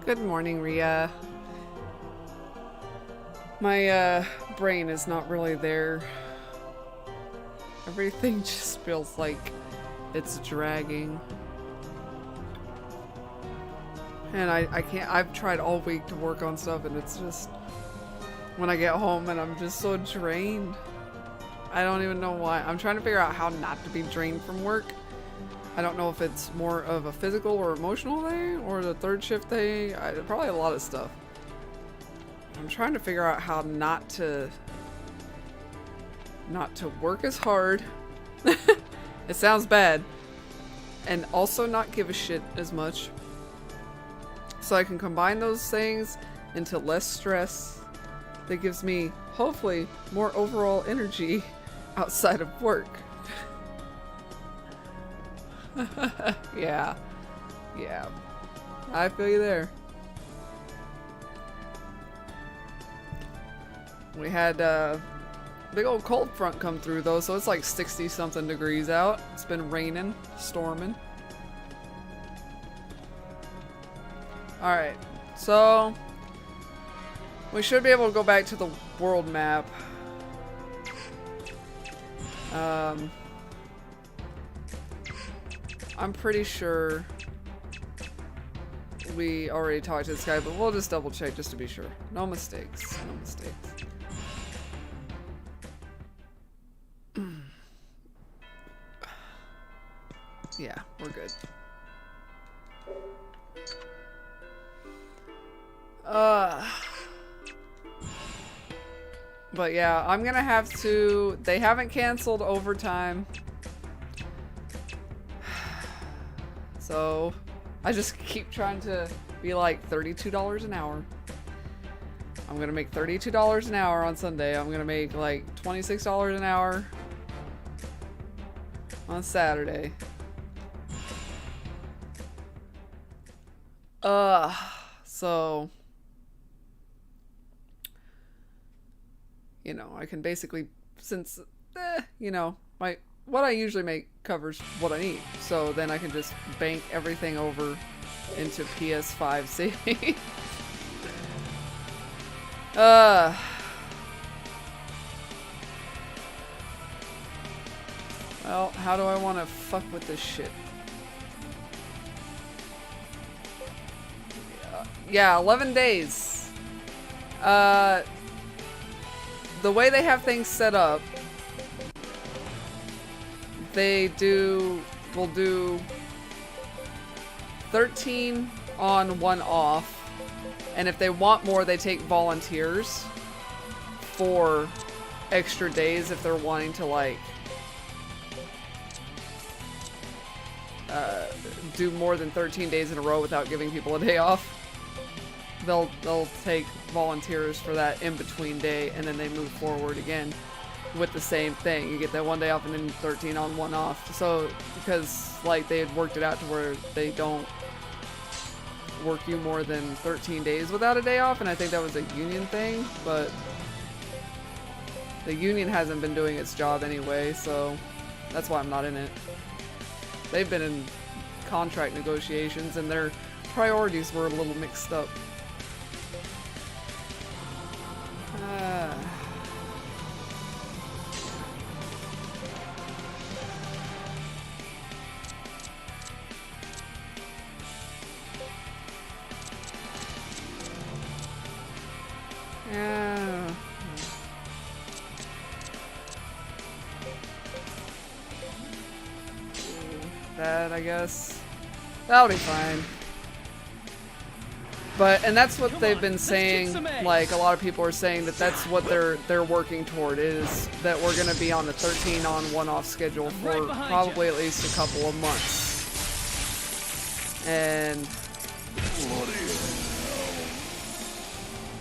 Good morning, Ria. My brain is not really there. Everything just feels like it's dragging. And I can't, I've tried all week to work on stuff and it's just, when I get home and I'm just so drained. I don't even know why. I'm trying to figure out how not to be drained from work. I don't know if it's more of a physical or emotional thing or the third shift thing. Probably a lot of stuff. I'm trying to figure out how not to work as hard. It sounds bad. And also not give a shit as much. So I can combine those things into less stress that gives me, hopefully, more overall energy outside of work. Yeah. Yeah. I feel you there. We had a big old cold front come through though, so it's like 60 something degrees out. It's been raining, storming. Alright, so we should be able to go back to the world map. I'm pretty sure we already talked to this guy, but we'll just double check just to be sure. No mistakes. No mistakes. Yeah, we're good. But yeah, I'm gonna have to... They haven't canceled overtime. So, I just keep trying to be like $32 an hour. I'm gonna make $32 an hour on Sunday. I'm gonna make like $26 an hour on Saturday. So, you know, I can basically, since, you know, what I usually make covers what I need. So then I can just bank everything over into PS5 savings. Well, how do I want to fuck with this shit? Yeah, 11 days. The way they have things set up, will do 13 on, 1 off. And if they want more, they take volunteers for extra days if they're wanting to, like, do more than 13 days in a row without giving people a day off. They'll take volunteers for that in-between day, and then they move forward again with the same thing. You get that 1 day off and then 13 on, 1 off. So, because, like, they had worked it out to where they don't work you more than 13 days without a day off, and I think that was a union thing, but the union hasn't been doing its job anyway, so that's why I'm not in it. They've been in contract negotiations, and their priorities were a little mixed up. Yeah. That, I guess. That'll be fine. And that's what they've been saying, like, a lot of people are saying that that's what they're working toward, is that we're gonna be on the 13 on, 1 off schedule for probably at least a couple of months. And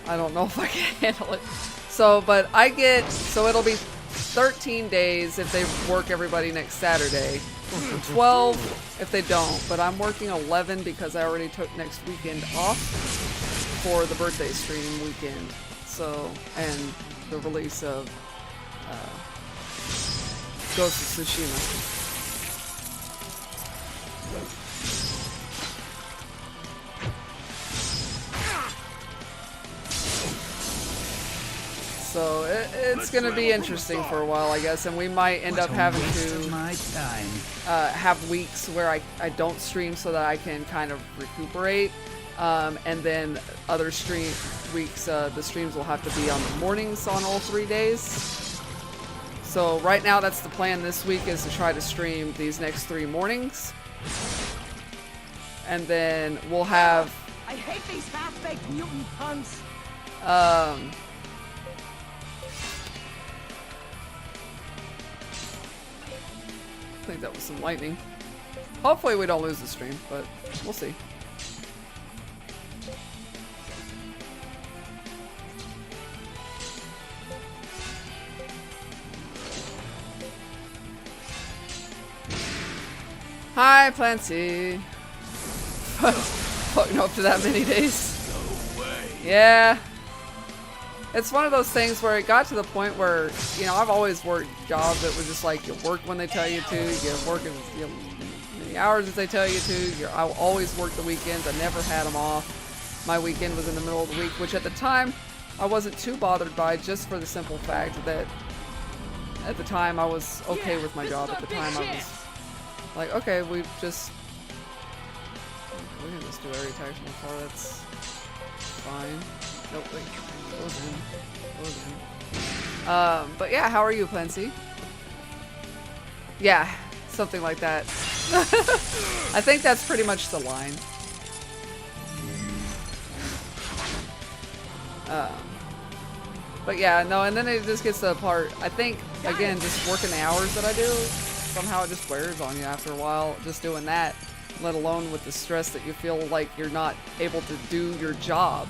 I don't know if I can handle it. So, but so it'll be 13 days if they work everybody next Saturday. 12 if they don't, but I'm working 11 because I already took next weekend off for the birthday stream weekend. So, and the release of Ghost of Tsushima. So it's going to be interesting for a while, I guess, and we might end up having to have weeks where I don't stream so that I can kind of recuperate, and then other weeks the streams will have to be on the mornings on all 3 days. So right now that's the plan this week, is to try to stream these next 3 mornings, and then we'll have I hate these half-baked mutant puns. I think that was some lightning. Hopefully we don't lose the stream, but we'll see. Hi, Plancy. Fucking up to that many days. No way. Yeah. It's one of those things where it got to the point where, you know, I've always worked jobs that were just like, you work when they tell you to, you work as many hours as they tell you to. I always worked the weekends. I never had them off. My weekend was in the middle of the week, which at the time I wasn't too bothered by, just for the simple fact that at the time I was okay with my job. At the time I was like, okay, we can just do area attacks from afar. That's fine. Nope, wait. Goes in. But yeah, how are you, Plancy? Yeah, something like that. I think that's pretty much the line. But yeah, no, and then it just gets to the part, I think, again, just working the hours that I do, somehow it just wears on you after a while, just doing that, let alone with the stress that you feel like you're not able to do your job.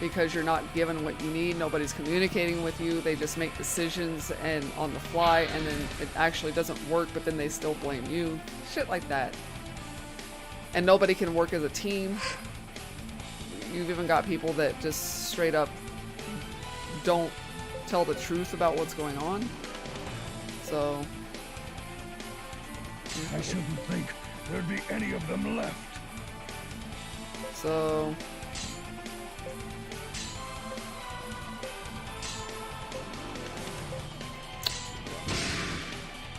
Because you're not given what you need, nobody's communicating with you, they just make decisions and on the fly, and then it actually doesn't work, but then they still blame you. Shit like that. And nobody can work as a team. You've even got people that just straight up don't tell the truth about what's going on. So I shouldn't think there'd be any of them left. So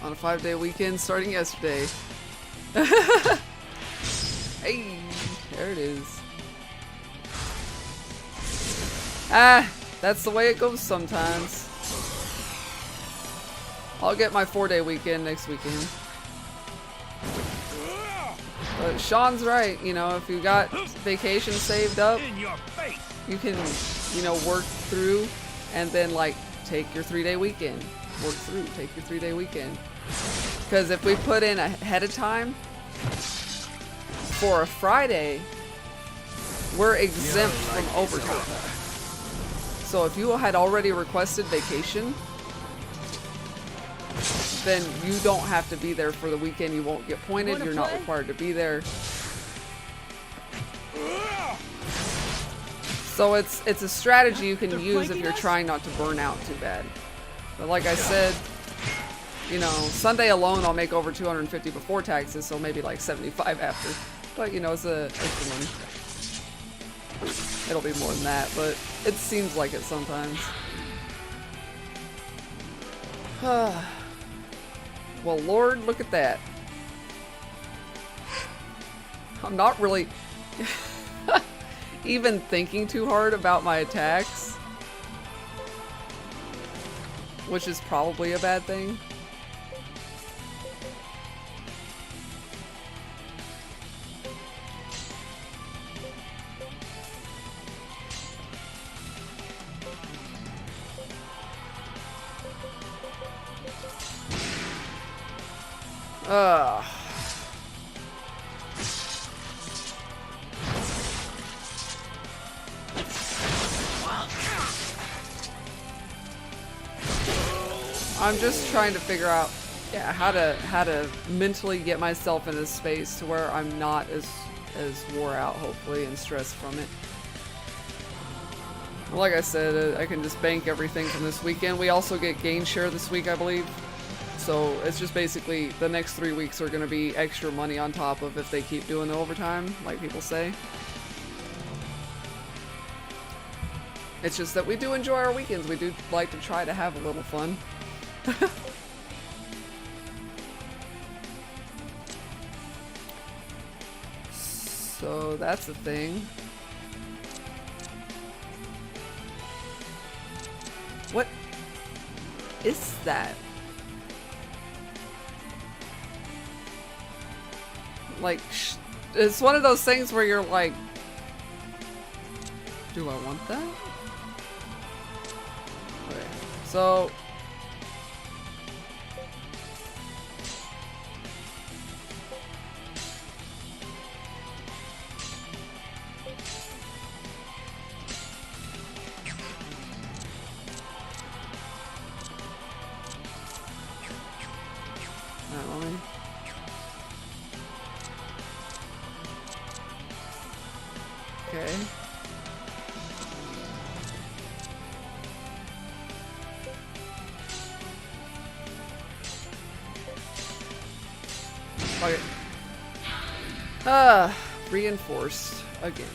on a 5-day weekend starting yesterday. Hey, there it is. Ah, that's the way it goes sometimes. I'll get my 4-day weekend next weekend. But Sean's right, you know, if you got vacation saved up, you can, you know, work through and then like take your 3-day weekend. Work through, take your 3-day weekend. Because if we put in ahead of time for a Friday, we're exempt from overtime. So if you had already requested vacation, then you don't have to be there for the weekend. You won't get pointed. You're not required to be there. So it's a strategy you can use if you're trying not to burn out too bad. But like I said, you know, Sunday alone I'll make over 250 before taxes, so maybe like 75 after. But you know, it's extra money. It'll be more than that, but it seems like it sometimes. Well, Lord, look at that. I'm not really even thinking too hard about my attacks, which is probably a bad thing. I'm just trying to figure out, yeah, how to mentally get myself in a space to where I'm not as wore out, hopefully, and stressed from it. Like I said, I can just bank everything from this weekend. We also get gain share this week, I believe. So it's just basically the next 3 weeks are going to be extra money on top of if they keep doing the overtime, like people say. It's just that we do enjoy our weekends. We do like to try to have a little fun. So that's the thing. What is that? Like, it's one of those things where you're like, do I want that? Okay, so okay. Okay. Reinforced again.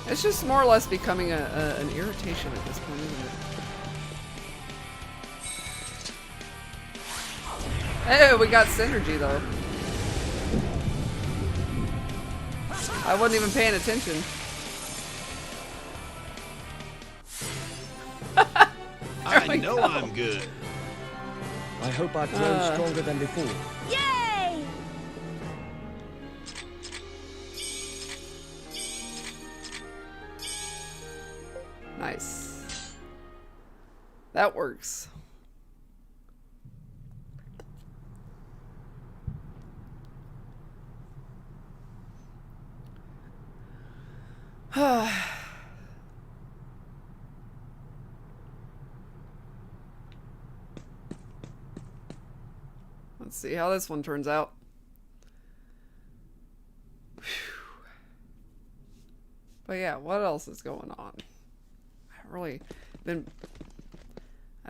It's just more or less becoming an irritation at this point, isn't it? Hey, we got synergy though. I wasn't even paying attention. I know I'm good. I hope I've grown stronger than before. Yay! Nice. That works. Let's see how this one turns out. Whew. But yeah, what else is going on? I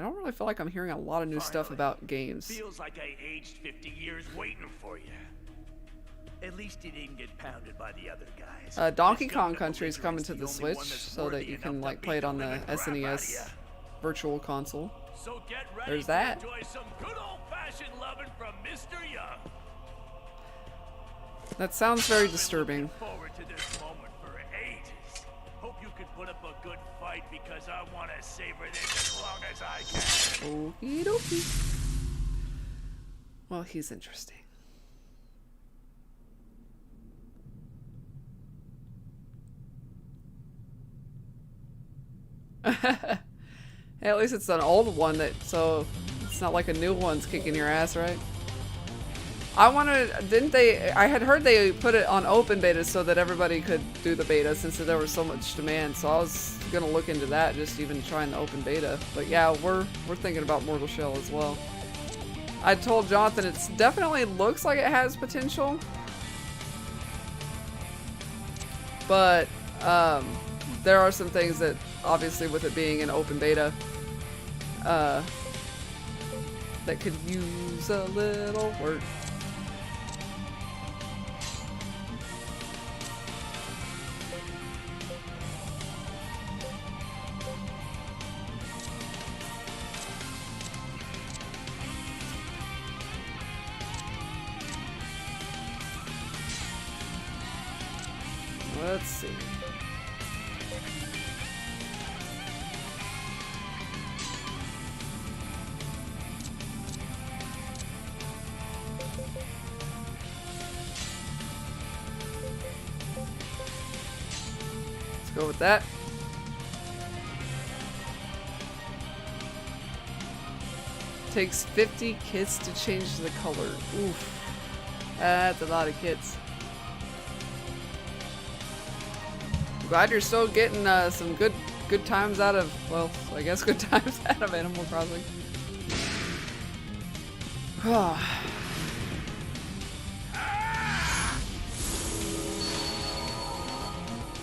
don't really feel like I'm hearing a lot of new stuff about games. Feels like I aged 50 years waiting for you. At least you didn't get pounded by the other guys. Donkey Kong Country is coming to the Switch so that you can like play it on the SNES Virtual Console. So get ready There's that. to enjoy some good old-fashioned loving from Mr. Young. That sounds very disturbing. Looking forward to this moment for ages. Hope you can put up a good fight because I want to savor this as long as I can. Okie dokie. Well, he's interesting. Hey, at least it's an old one so it's not like a new one's kicking your ass, right? I had heard they put it on open beta so that everybody could do the beta since there was so much demand, so I was gonna look into that, just even trying the open beta. But yeah, we're thinking about Mortal Shell as well. I told Jonathan it definitely looks like it has potential, but there are some things that obviously with it being an open beta that could use a little work. Let's see. Let's go with that. Takes 50 kits to change the color. Oof. That's a lot of kits. Glad you're still getting some good times out of, well, I guess good times out of Animal Crossing.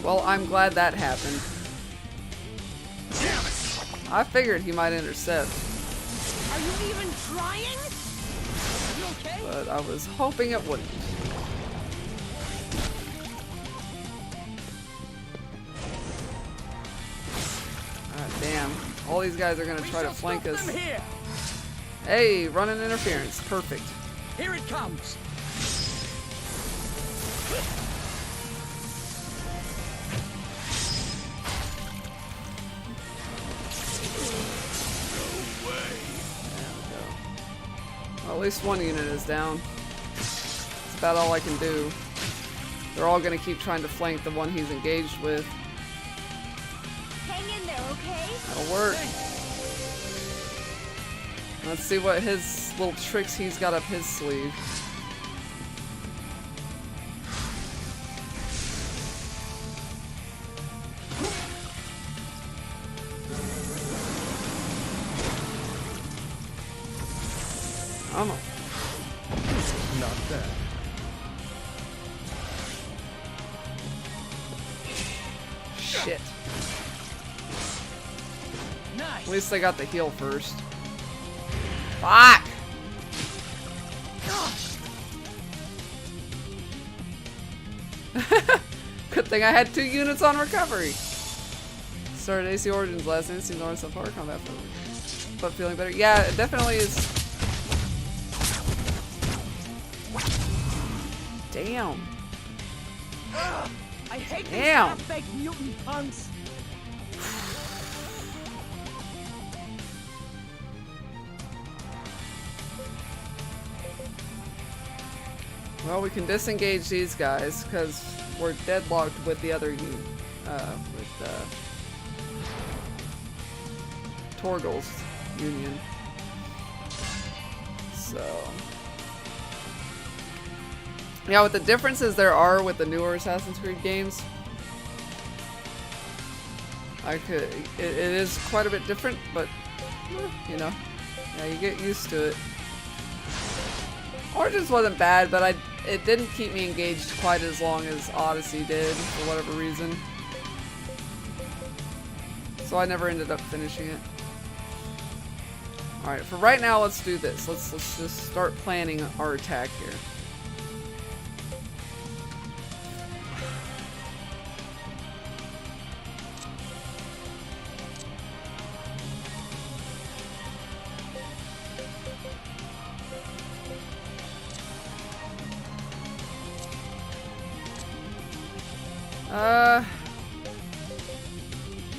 Well, I'm glad that happened. I figured he might intercept. Are you even trying? Are you okay? But I was hoping it wouldn't. All these guys are gonna try to flank us. Them here. Hey, running interference. Perfect. Here it comes. Well, at least one unit is down. That's about all I can do. They're all gonna keep trying to flank the one he's engaged with. Hang in there, okay? That'll work. Let's see what his little tricks he's got up his sleeve. Not bad. Shit. Nice. At least I got the heal first. Fuck! Good thing I had 2 units on recovery. Started AC Origins last night. Seems on some power combat, but feeling better. Yeah, it definitely is. Damn. I hate these Damn. half-baked mutant punks. Well, we can disengage these guys because we're deadlocked with the other Torgal's union. So, yeah, with the differences there are with the newer Assassin's Creed games, it is quite a bit different, but you know, yeah, you get used to it. Origins wasn't bad, but it didn't keep me engaged quite as long as Odyssey did, for whatever reason. So I never ended up finishing it. Alright, for right now, let's do this. Let's just start planning our attack here.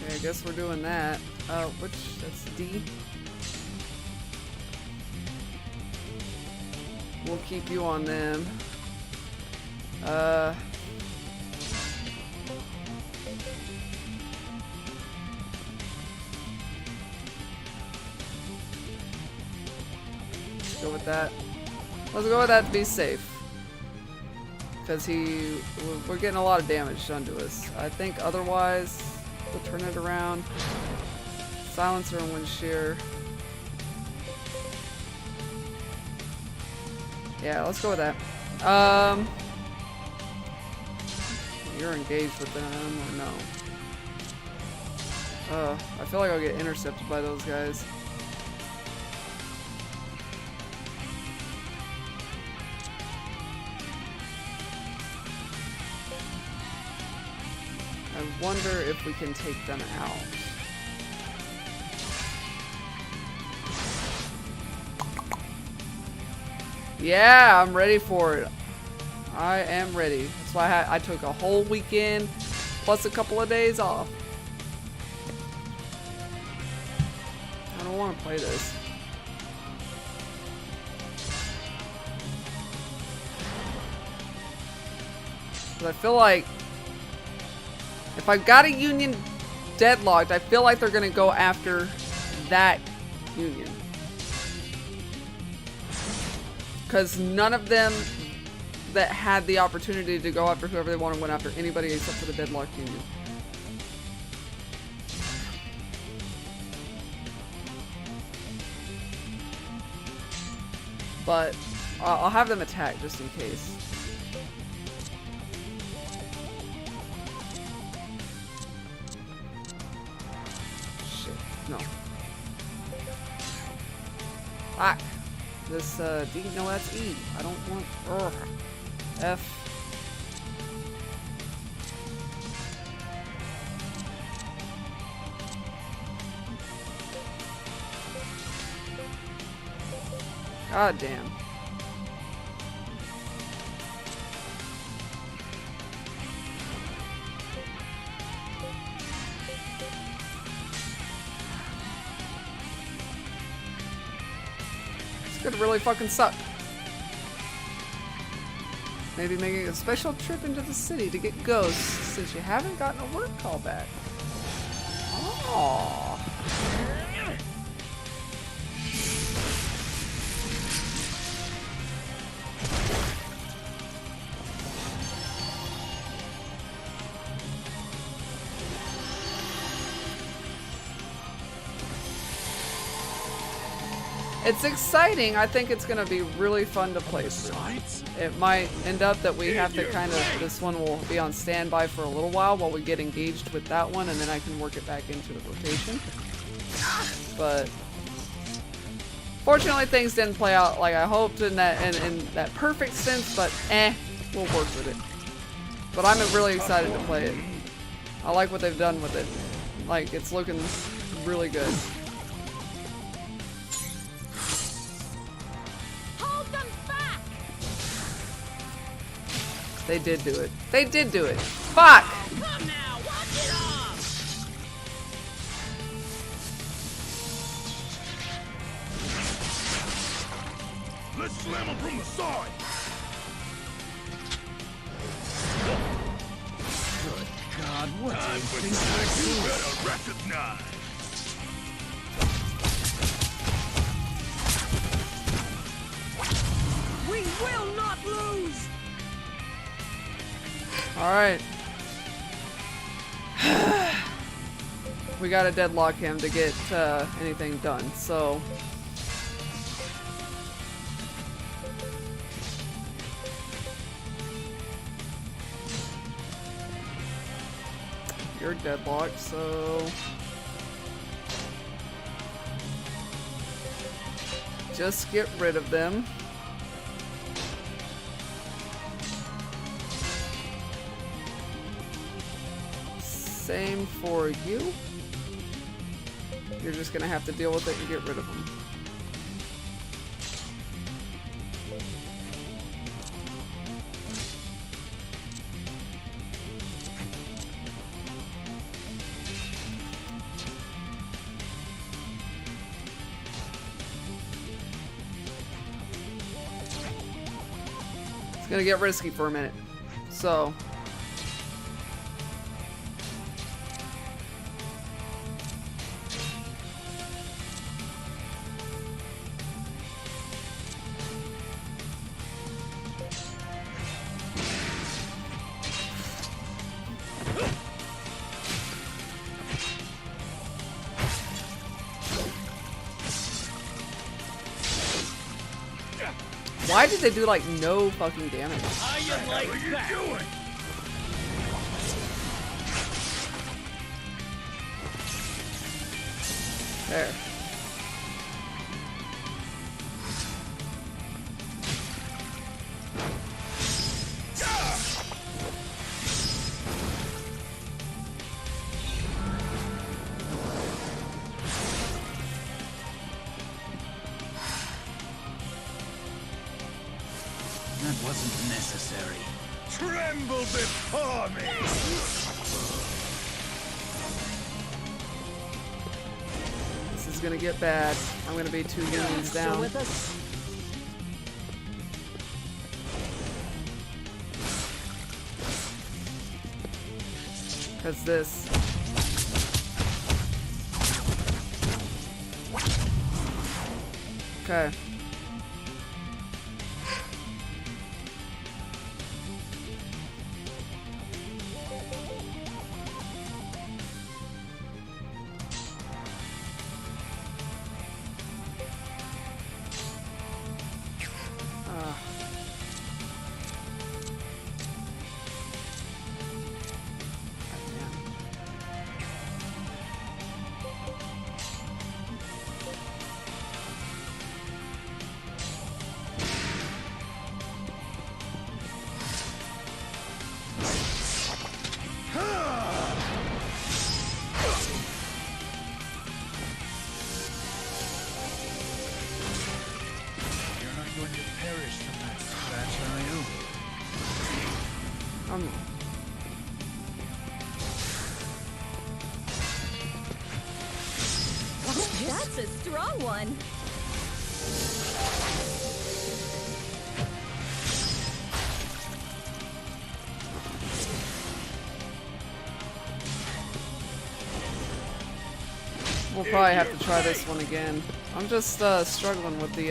Okay, I guess we're doing that. That's D. We'll keep you on them. Let's go with that. Let's go with that to be safe. Because we're getting a lot of damage done to us. I think otherwise, we'll turn it around. Silencer and wind shear. Yeah, let's go with that. You're engaged with them or no? I feel like I'll get intercepted by those guys. I wonder if we can take them out. Yeah, I'm ready for it. I am ready. That's why I took a whole weekend plus a couple of days off. I don't want to play this. But I feel like if I've got a union deadlocked, I feel like they're going to go after that union. Because none of them that had the opportunity to go after whoever they wanted went after anybody except for the deadlocked union. But I'll have them attack just in case. Shit, no. Fuck. This, D, no, that's E. I don't want, F. God damn. This could really fucking suck. Maybe making a special trip into the city to get ghosts since you haven't gotten a work call back. Oh. It's exciting. I think it's going to be really fun to play through. It might end up that we have to kind of, this one will be on standby for a little while we get engaged with that one, and then I can work it back into the rotation. But fortunately, things didn't play out like I hoped in that perfect sense, but we'll work with it. But I'm really excited to play it. I like what they've done with it. Like, it's looking really good. They did do it. They did do it. Fuck! Come now, watch it off! Let's slam him from the side. Good God, what Time a for thing tags you to better recognize. We will not lose! Alright. We gotta deadlock him to get anything done, so. You're deadlocked, so. Just get rid of them. Same for you. You're just gonna have to deal with it and get rid of them. It's gonna get risky for a minute. So. Why did they do like no fucking damage? How you like What are you that? doing? There. That wasn't necessary. Tremble before me. This is gonna get bad. I'm gonna be 2 unions Still down. with us? Cause this. Okay. That's a strong one. We'll probably have to try this one again. I'm just struggling with the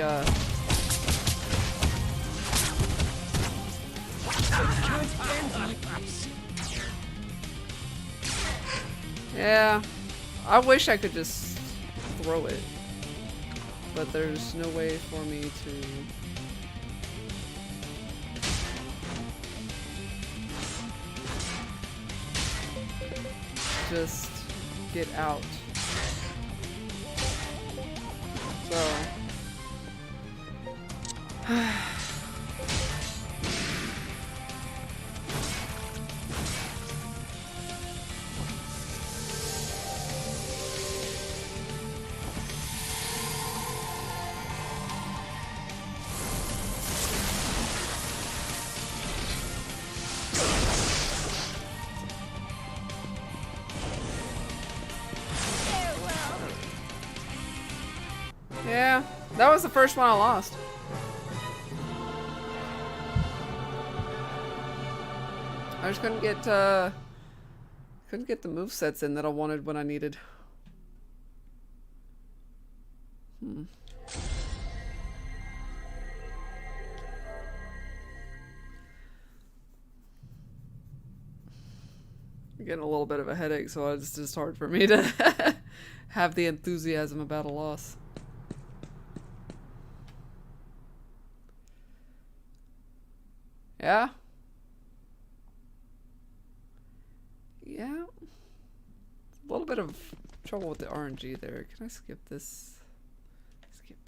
yeah, I wish I could just throw it, but there's no way for me to. Just get out. So. Yeah, that was the first one I lost. I just couldn't get the movesets in that I wanted when I needed. I'm getting a little bit of a headache, so it's just hard for me to have the enthusiasm about a loss. Yeah? Yeah. A little bit of trouble with the RNG there. Can I skip this? Skip.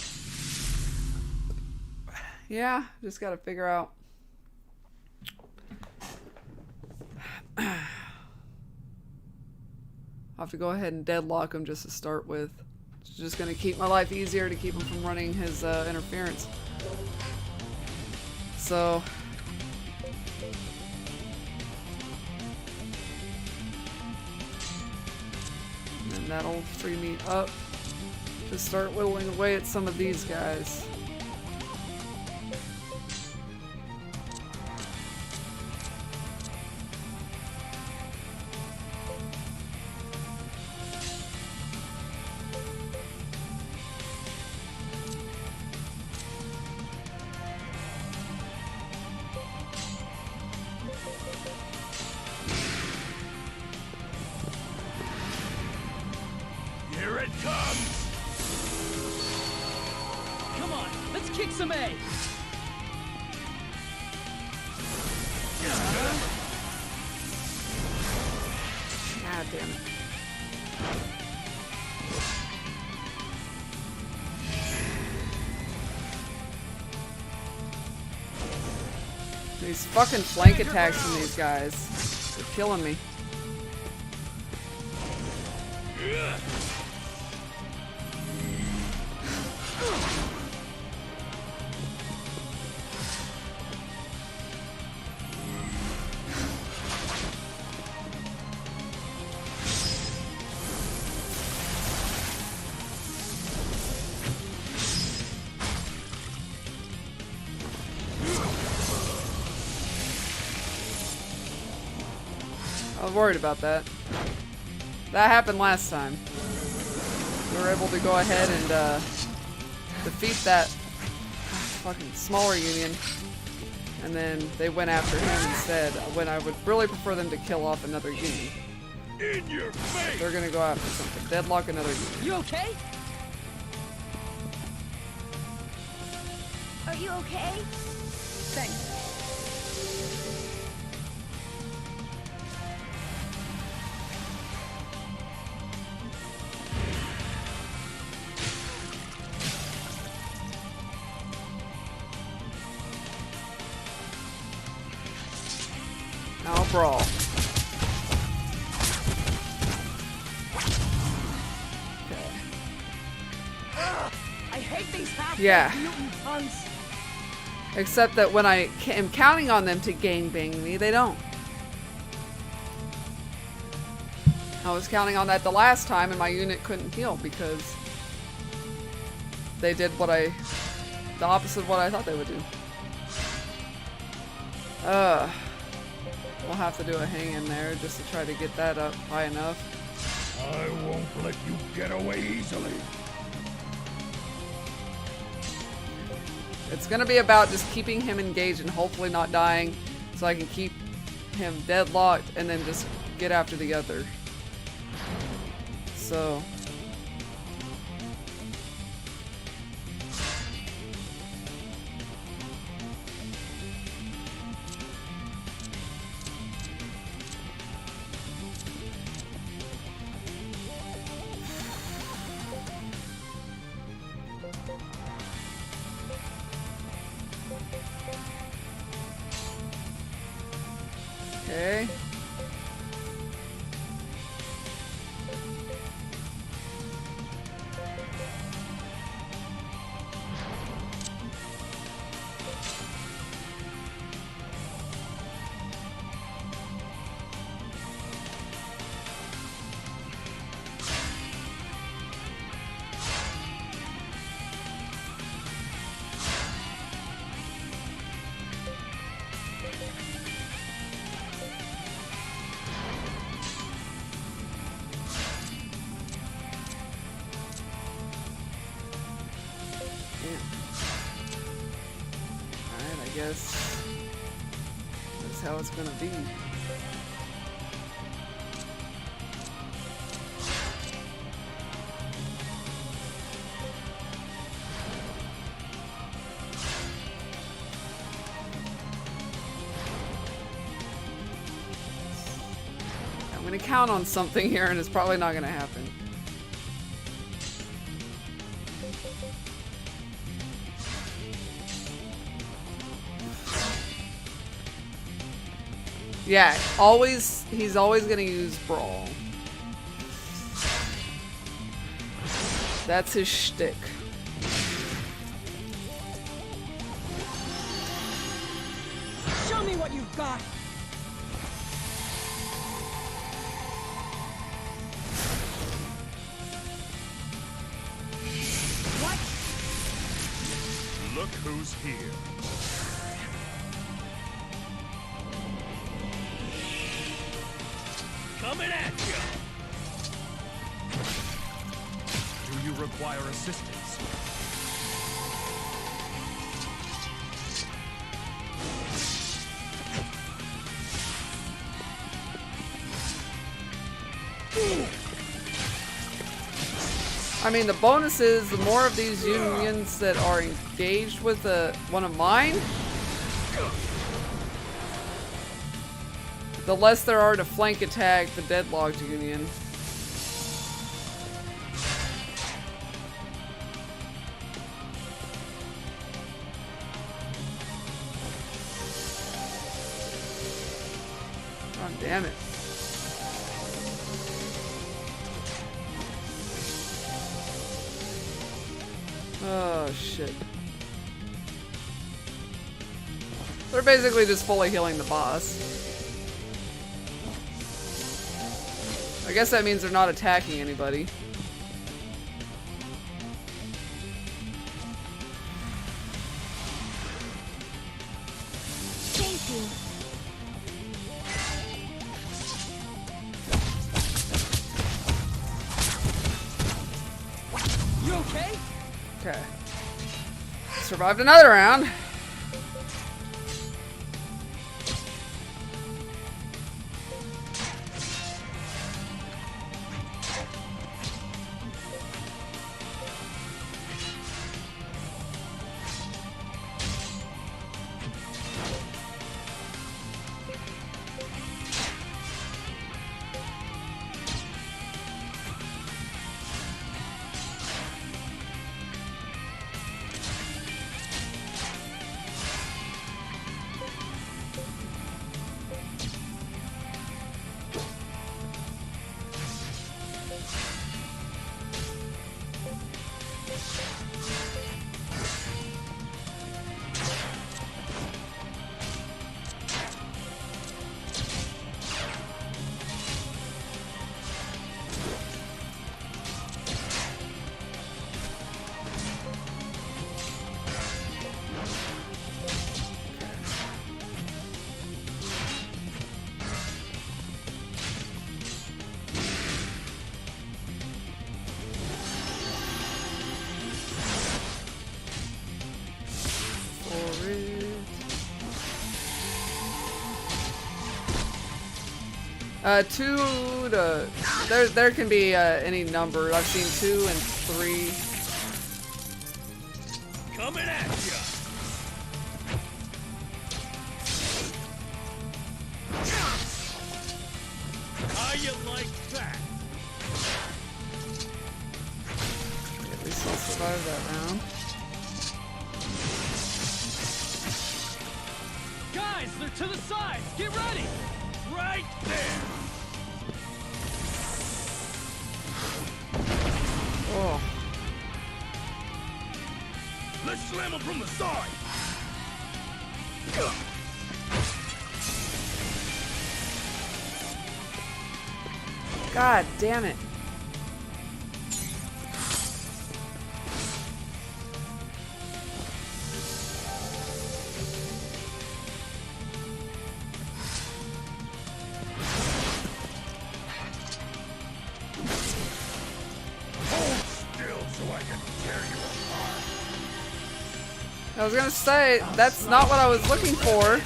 Yeah, just gotta figure out. I'll have to go ahead and deadlock him just to start with. It's just gonna keep my life easier to keep him from running his interference. So. And that'll free me up to start whittling away at some of these guys. Here it comes! Come on, let's kick some A. God damn it. These fucking flank attacks from these guys. They're killing me. I was worried about that. That happened last time. We were able to go ahead and defeat that fucking smaller union, and then they went after him instead, when I would really prefer them to kill off another union. In your face! They're gonna go after something. Deadlock another union. You okay? Are you okay? Thanks. Now brawl. I hate these half Yeah. mutant punks. Except that when I am counting on them to gangbang me, they don't. I was counting on that the last time and my unit couldn't heal because they did the opposite of what I thought they would do. We'll have to do a hang in there just to try to get that up high enough. I won't let you get away easily. It's gonna be about just keeping him engaged and hopefully not dying, so I can keep him deadlocked and then just get after the other. So. Okay. Alright, I guess that's how it's gonna be. I'm gonna count on something here and it's probably not gonna happen. Yeah, he's always gonna use Brawl. That's his shtick. Show me what you've got. What? Look who's here. Coming at you! Do you require assistance? I mean, the bonus is the more of these unions that are engaged with one of mine, the less there are to flank attack the deadlocked union. God damn it. Oh, shit. They're basically just fully healing the boss. I guess that means they're not attacking anybody. Thank you. You okay? Okay. Survived another round. 2 to... There can be any number. I've seen 2 and 3. Coming at ya! How you like that? At least I'll survive that round. Guys, they're to the sides. Get ready. Right there! Oh. Let's slam him from the side. God damn it. Hold still so I can tear you apart. I was gonna say, that's not what I was looking for.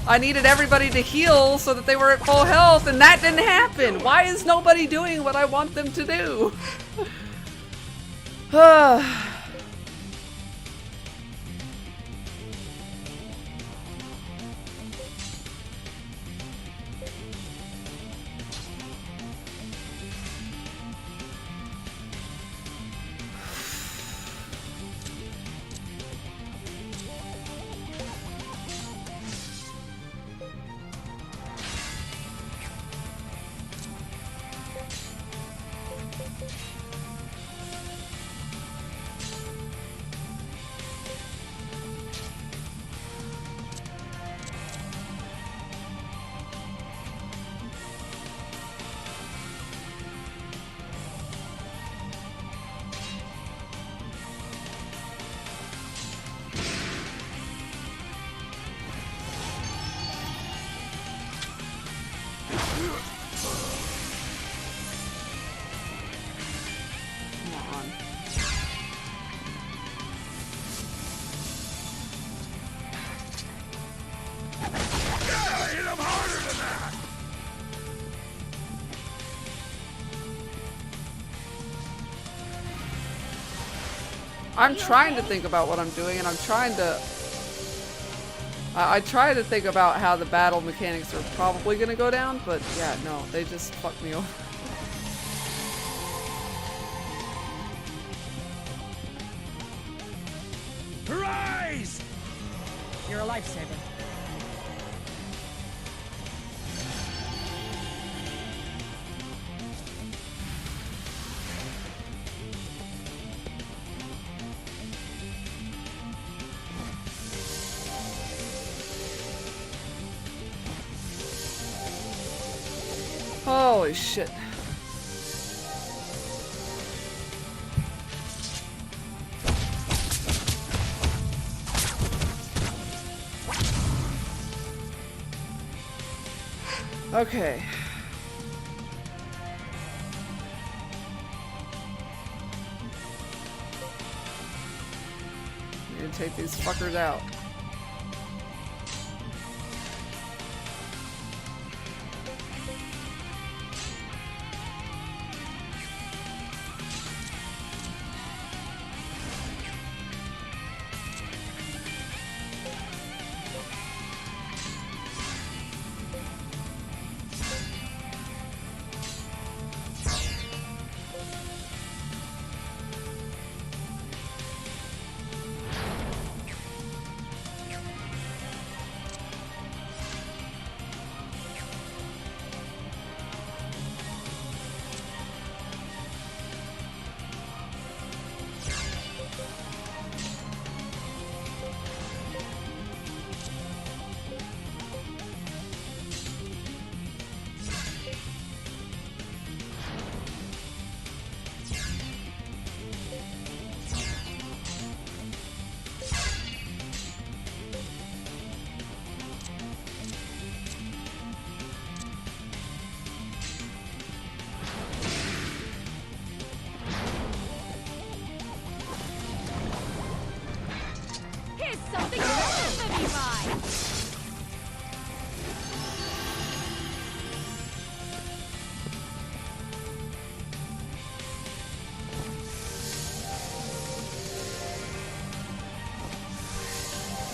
I needed everybody to heal so that they were at full health, and that didn't happen! Why is nobody doing what I want them to do? Come on. Yeah, hit him harder than that. I'm trying to think about what I'm doing, and I'm trying to... I try to think about how the battle mechanics are probably gonna go down, but yeah, no, they just fucked me over. Rise! You're a lifesaver. Holy shit. Okay. I'm gonna take these fuckers out.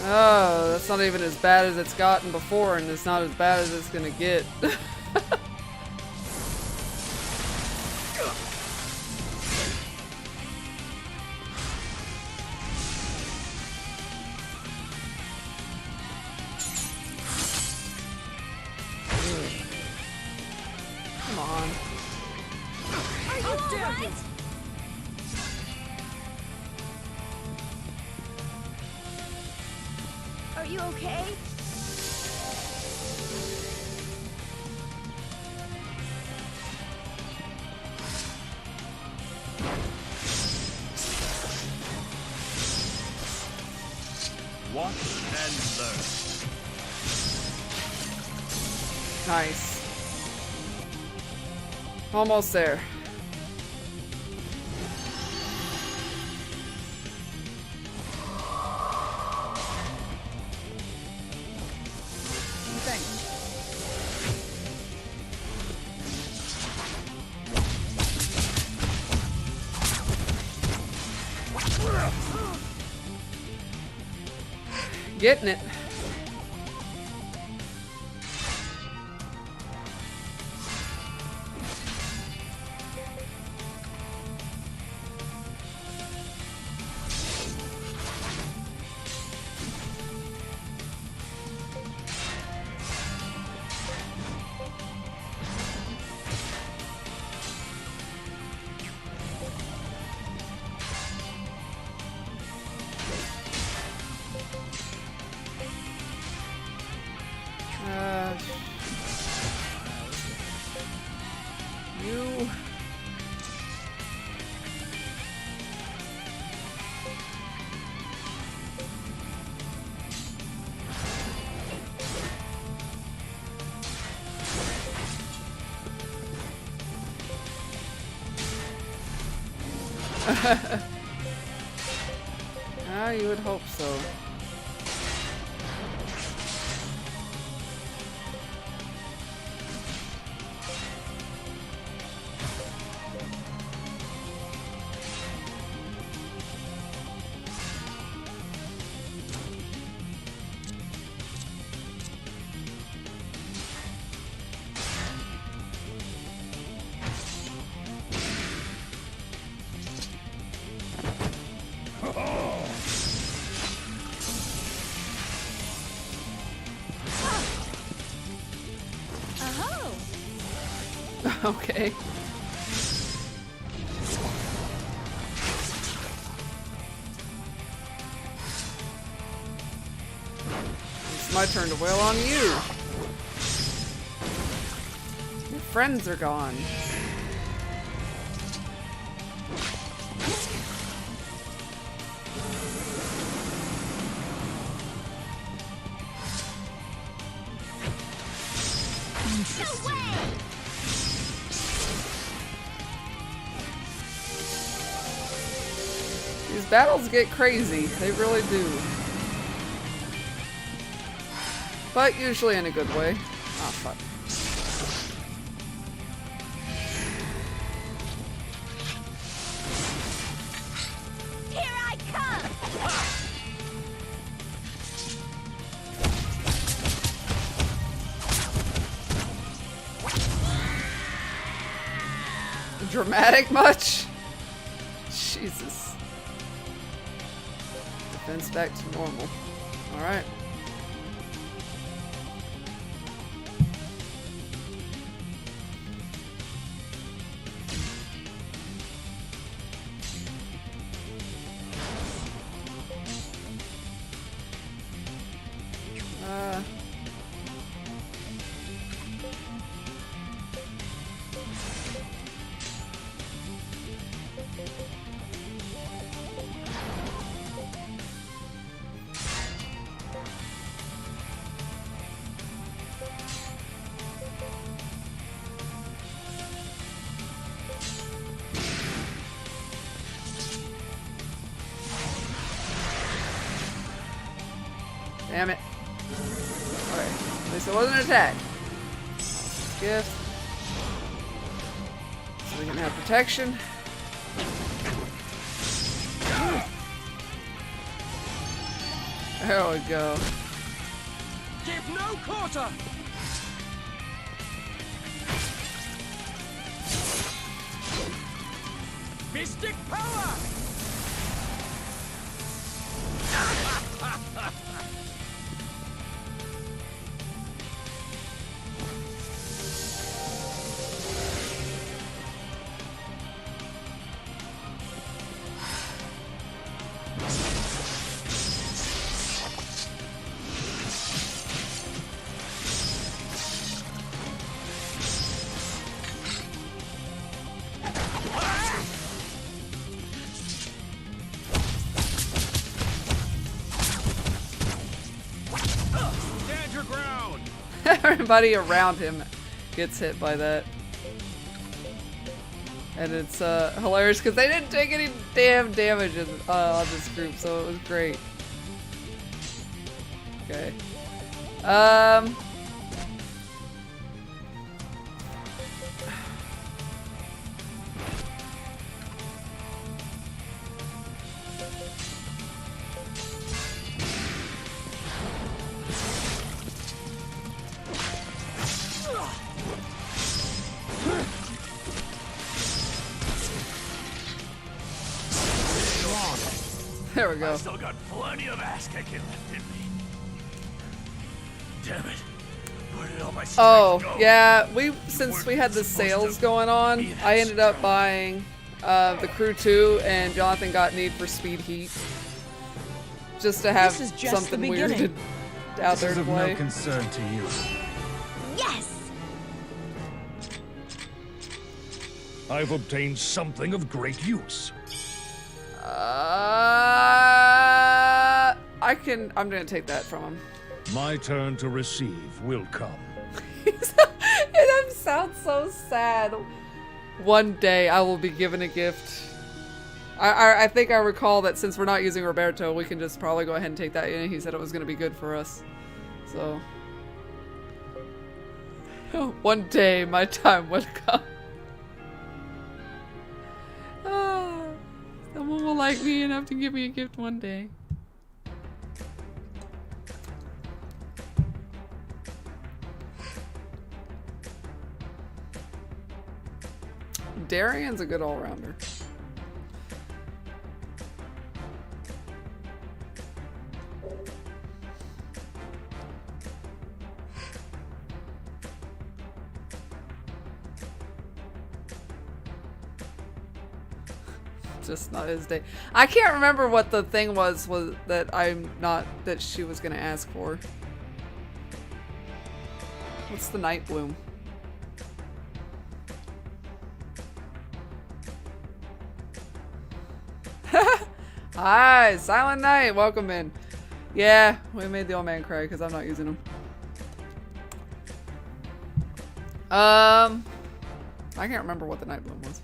Oh, that's not even as bad as it's gotten before, and it's not as bad as it's gonna get. Come on. Are you alright? Are you okay? Watch and learn. Nice. Almost there. Getting it. You. You would hope so. Okay. It's my turn to wail on you. Your friends are gone. No way! These battles get crazy. They really do. But usually in a good way. Oh, fuck. Here I come! Dramatic much? Jesus. Defense back to normal. Alright. Damn it. Okay. At least it wasn't an attack. Gift. So we can have protection. There we go. Give no quarter! Mystic power! Stand your ground. Everybody around him gets hit by that. And it's hilarious because they didn't take any damn damage on this group, so it was great. Okay. There we I go. still got plenty of ass kicking left in me. Damn it. Where did all my strength Oh, go? yeah, since we had the sales going on, I ended up buying the Crew 2, and Jonathan got Need for Speed Heat. Just to have This is just something the weird beginning. out there This is to of play. no concern to you. Yes! I've obtained something of great use. I'm gonna take that from him. My turn to receive will come. It sounds so sad. One day I will be given a gift. I think I recall that since we're not using Roberto, we can just probably go ahead and take that in. He said it was gonna be good for us. So one day my time will come. Someone will like me enough to give me a gift one day. Darian's a good all-rounder. Just not his day. I can't remember what the thing was that she was gonna ask for. What's the Night Bloom? Hi, Silent Night, welcome in. Yeah, we made the old man cry because I'm not using them. I can't remember what the Night Bloom was.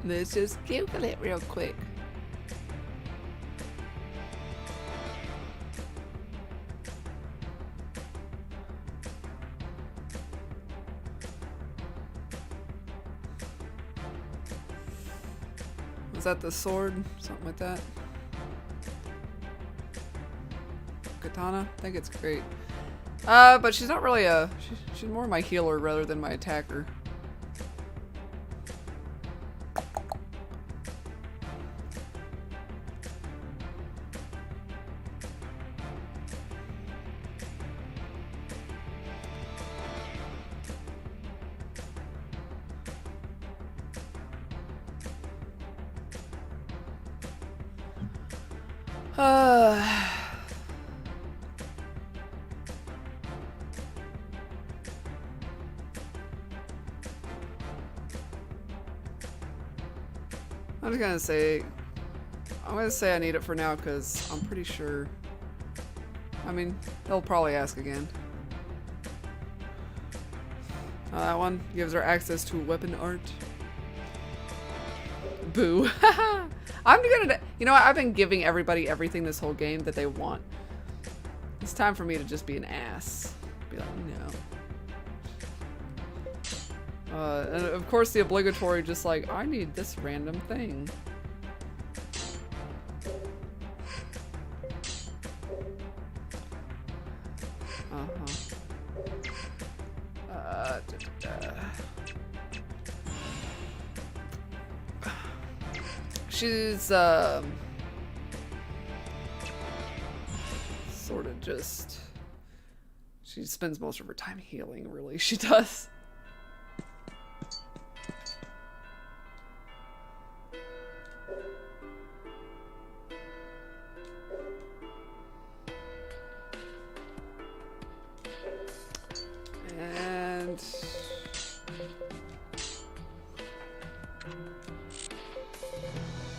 Let's just Google it real quick. Was that the sword? Something like that? Katana? I think it's great. But she's not really she's more my healer rather than my attacker. I'm gonna say I need it for now because I'm pretty sure. I mean, they'll probably ask again. That one gives her access to weapon art. Boo. I'm gonna, you know what? I've been giving everybody everything this whole game that they want. It's time for me to just be an ass. Be like, no. And of course the obligatory just like, I need this random thing. She's sort of just, she spends most of her time healing, really. She does. And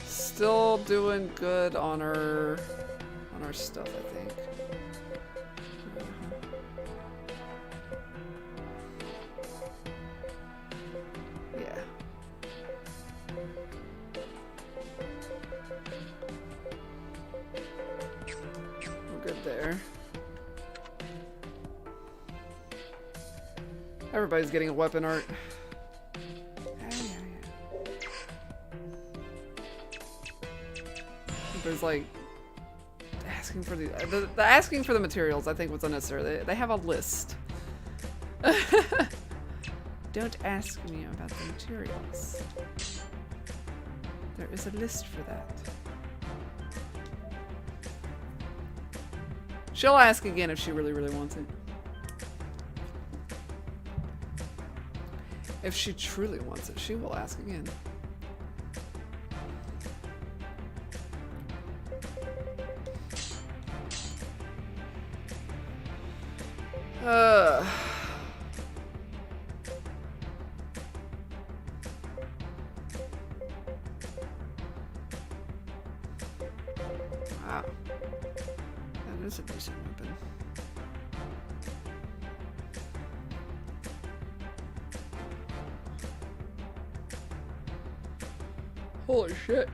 still doing good on her stuff, I think. Yeah. We're good there. Everybody's getting a weapon art. There's like asking for the asking for the materials. I think was unnecessary. They have a list. Don't ask me about the materials. There is a list for that. She'll ask again if she really, really wants it. If she truly wants it, she will ask again. Wow. That is a decent weapon. Holy shit.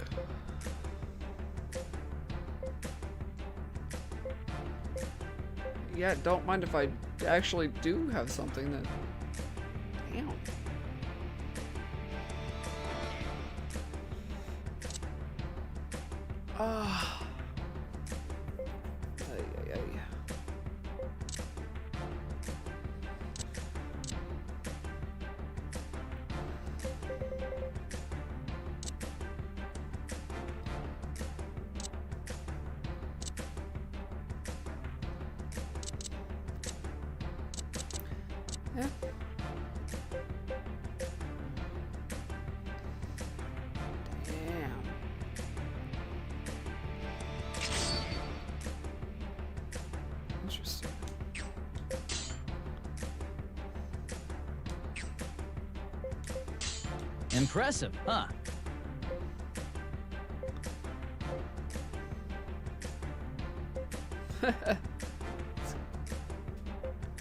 Yeah, don't mind if I actually do have something that... Damn. Ah. Ay, ay, ay. Yeah. Damn. Interesting. Impressive, huh?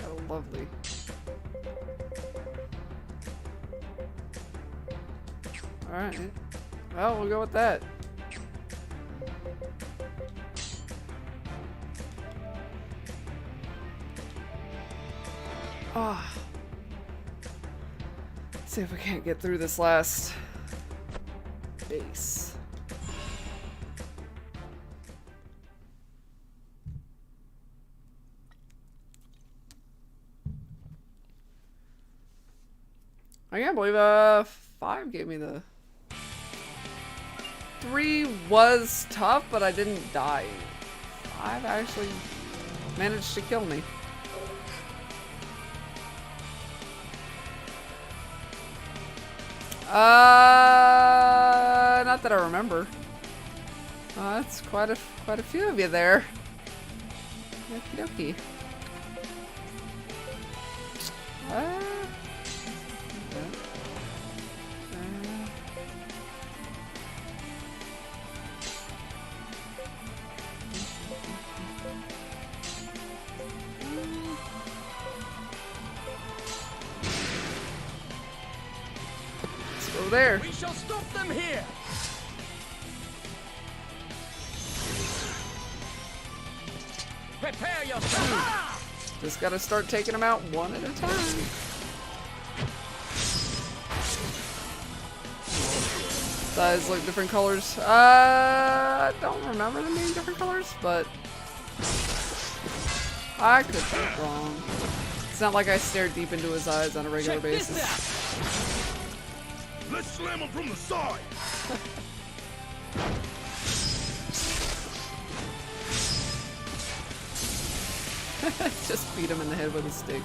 Oh, lovely. Alright. Well, we'll go with that. Ah. See if we can't get through this last base. I can't believe 5 gave me the... 3 was tough, but I didn't die. 5 actually managed to kill me. Not that I remember. That's quite a few of you there. Okie dokie. Let's go there. We shall stop them here. Prepare yourself. Just gotta start taking them out one at a time. Size look different colors. I don't remember them being different colors, but I could be wrong. It's not like I stare deep into his eyes on a regular Check this basis. out. Let's slam him from the side. Just beat him in the head with a stick.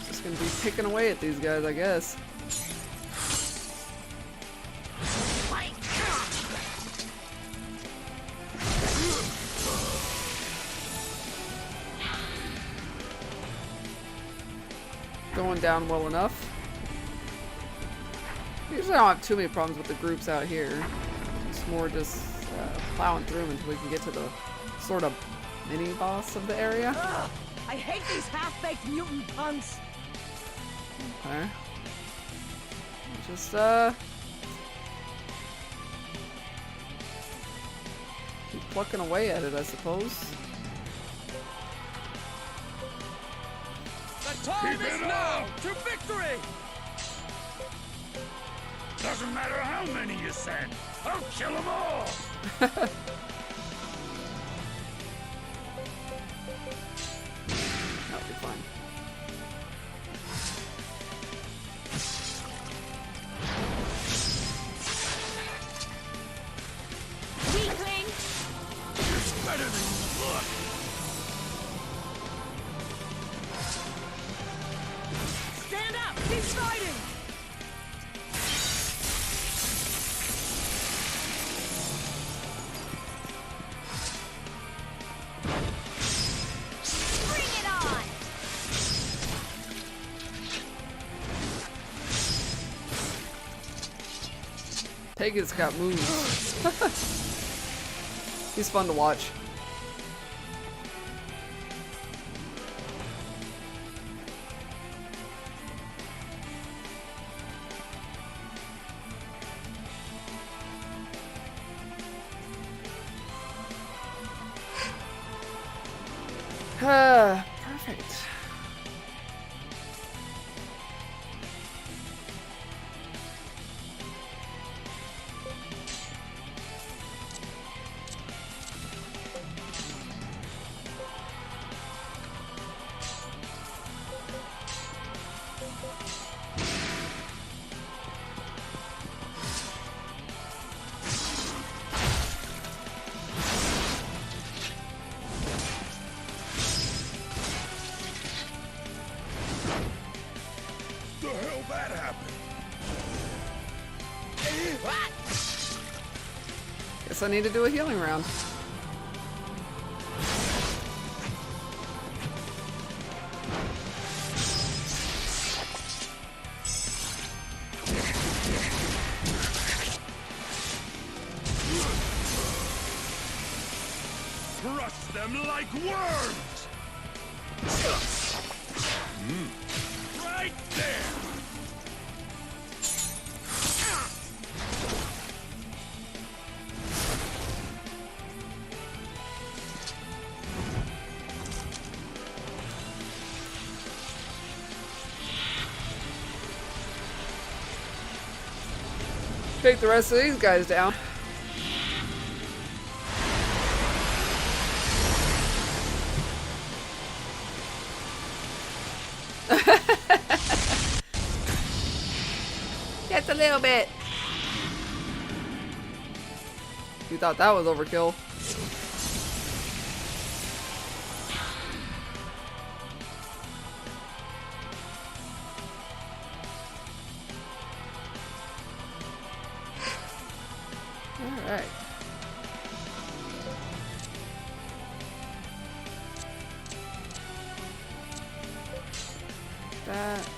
Just gonna be picking away at these guys, I guess. Going down well enough. Usually I don't have too many problems with the groups out here. It's more just plowing through them until we can get to the sort of mini boss of the area. Ugh, I hate these half-baked mutant punks. Okay. Just keep plucking away at it, I suppose. The time Keep is it now up. to victory. Doesn't matter how many you send. I'll kill them all. That'll be fun. Weakling! It's better than you look. Stand up! Keep fighting! Bring it on! Pegasus got moves. He's fun to watch. Perfect. The hell that happened? Guess I need to do a healing round. Crush them like worms! Right there! Take the rest of these guys down. Just a little bit. You thought that was overkill. Alright. That.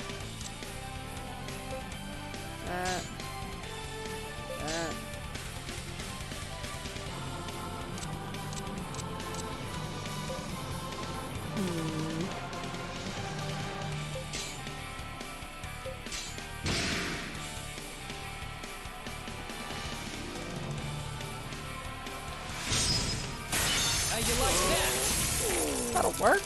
That'll work.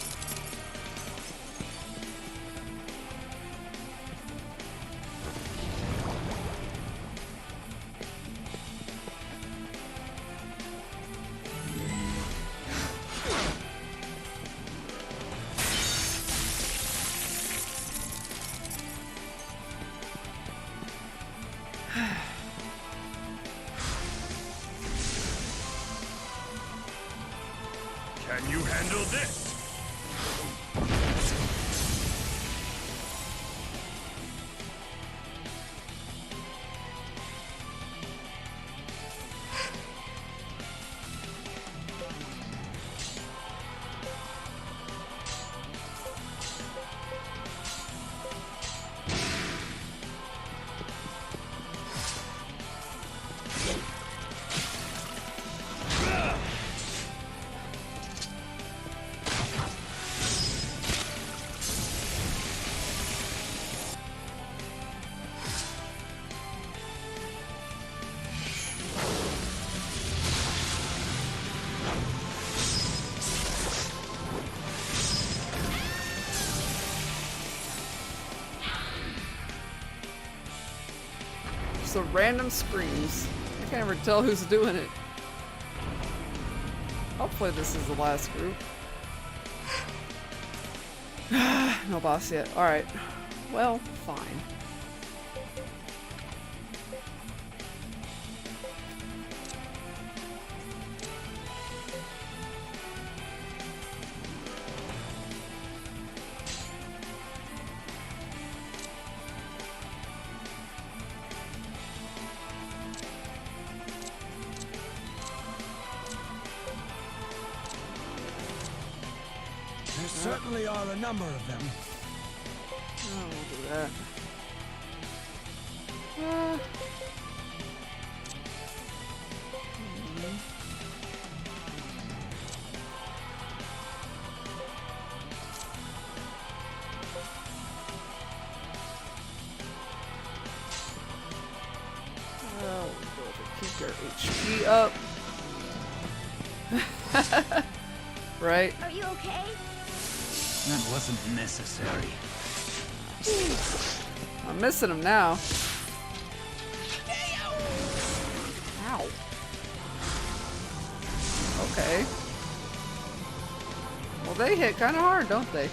Can you handle this? So random screams. I can't ever tell who's doing it. Hopefully this is the last group. No boss yet. Alright. Well, fine. There certainly are a number of them. Oh, we'll do that. Oh, keep your HP up. Right? Are you okay? That wasn't necessary. I'm missing him now. Ow. Okay. Well, they hit kind of hard, don't they?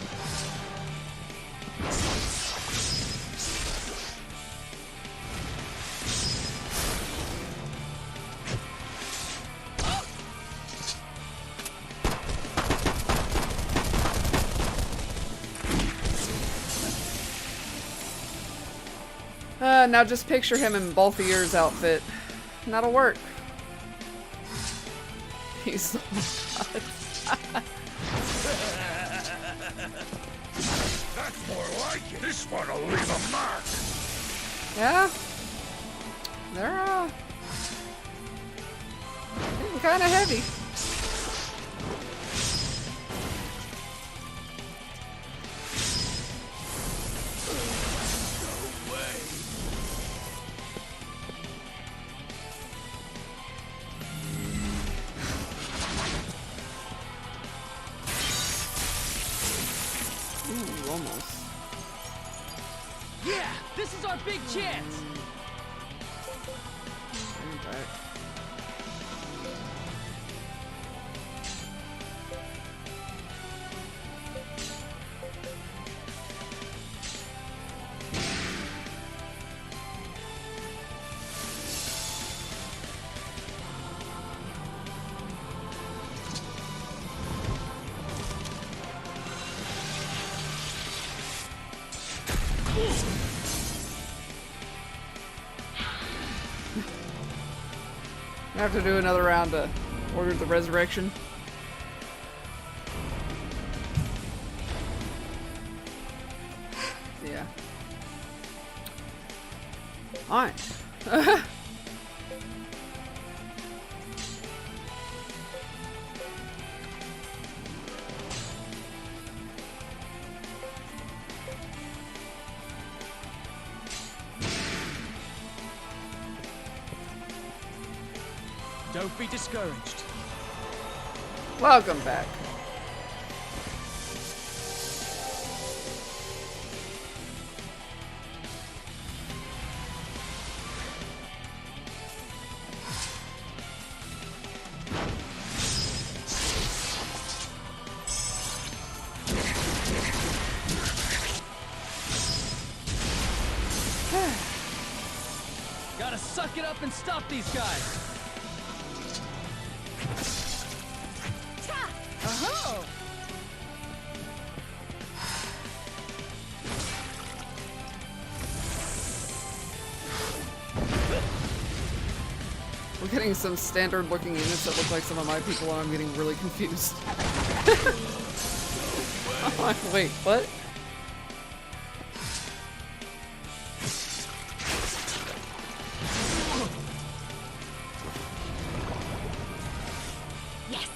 Now just picture him in both ears outfit. And that'll work. He's so That's more like it. This one'll leave a mark. Yeah. They're getting kind of heavy. Ooh, almost. Yeah, this is our big chance. Bring it back. I have to do another round to order the resurrection. Yeah. Alright. Don't be discouraged. Welcome back. get up and stop these guys. Oh! We're getting some standard looking units that look like some of my people, and I'm getting really confused. I'm like, wait, what? Yes!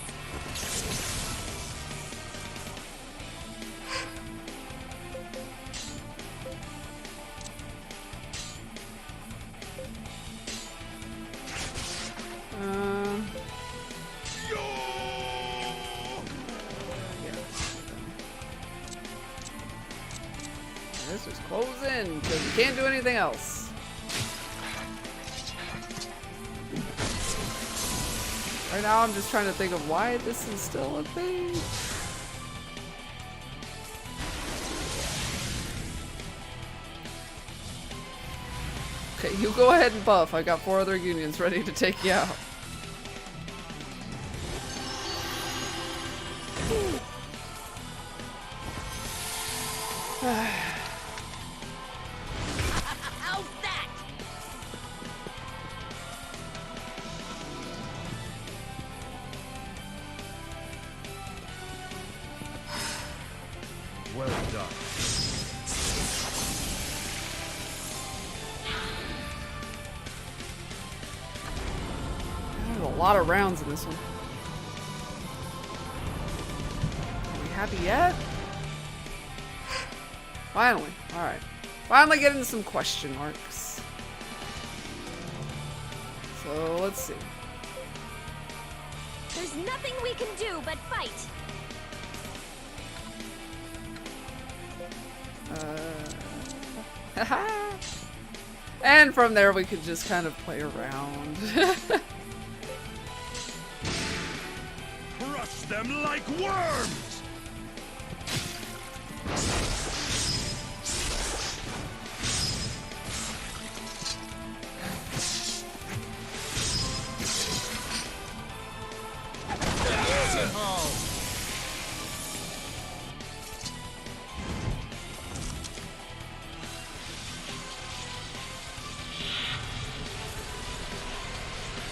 This is closing because we can't do anything else. Right now, I'm just trying to think of why this is still a thing. Okay, you go ahead and buff. I got 4 other unions ready to take you out. How's that? Well done. There's a lot of rounds in this one. Are we happy yet? Finally. Alright. Finally getting some question marks. So, let's see. There's nothing we can do but fight. And from there we could just kind of play around. Crush them like worms!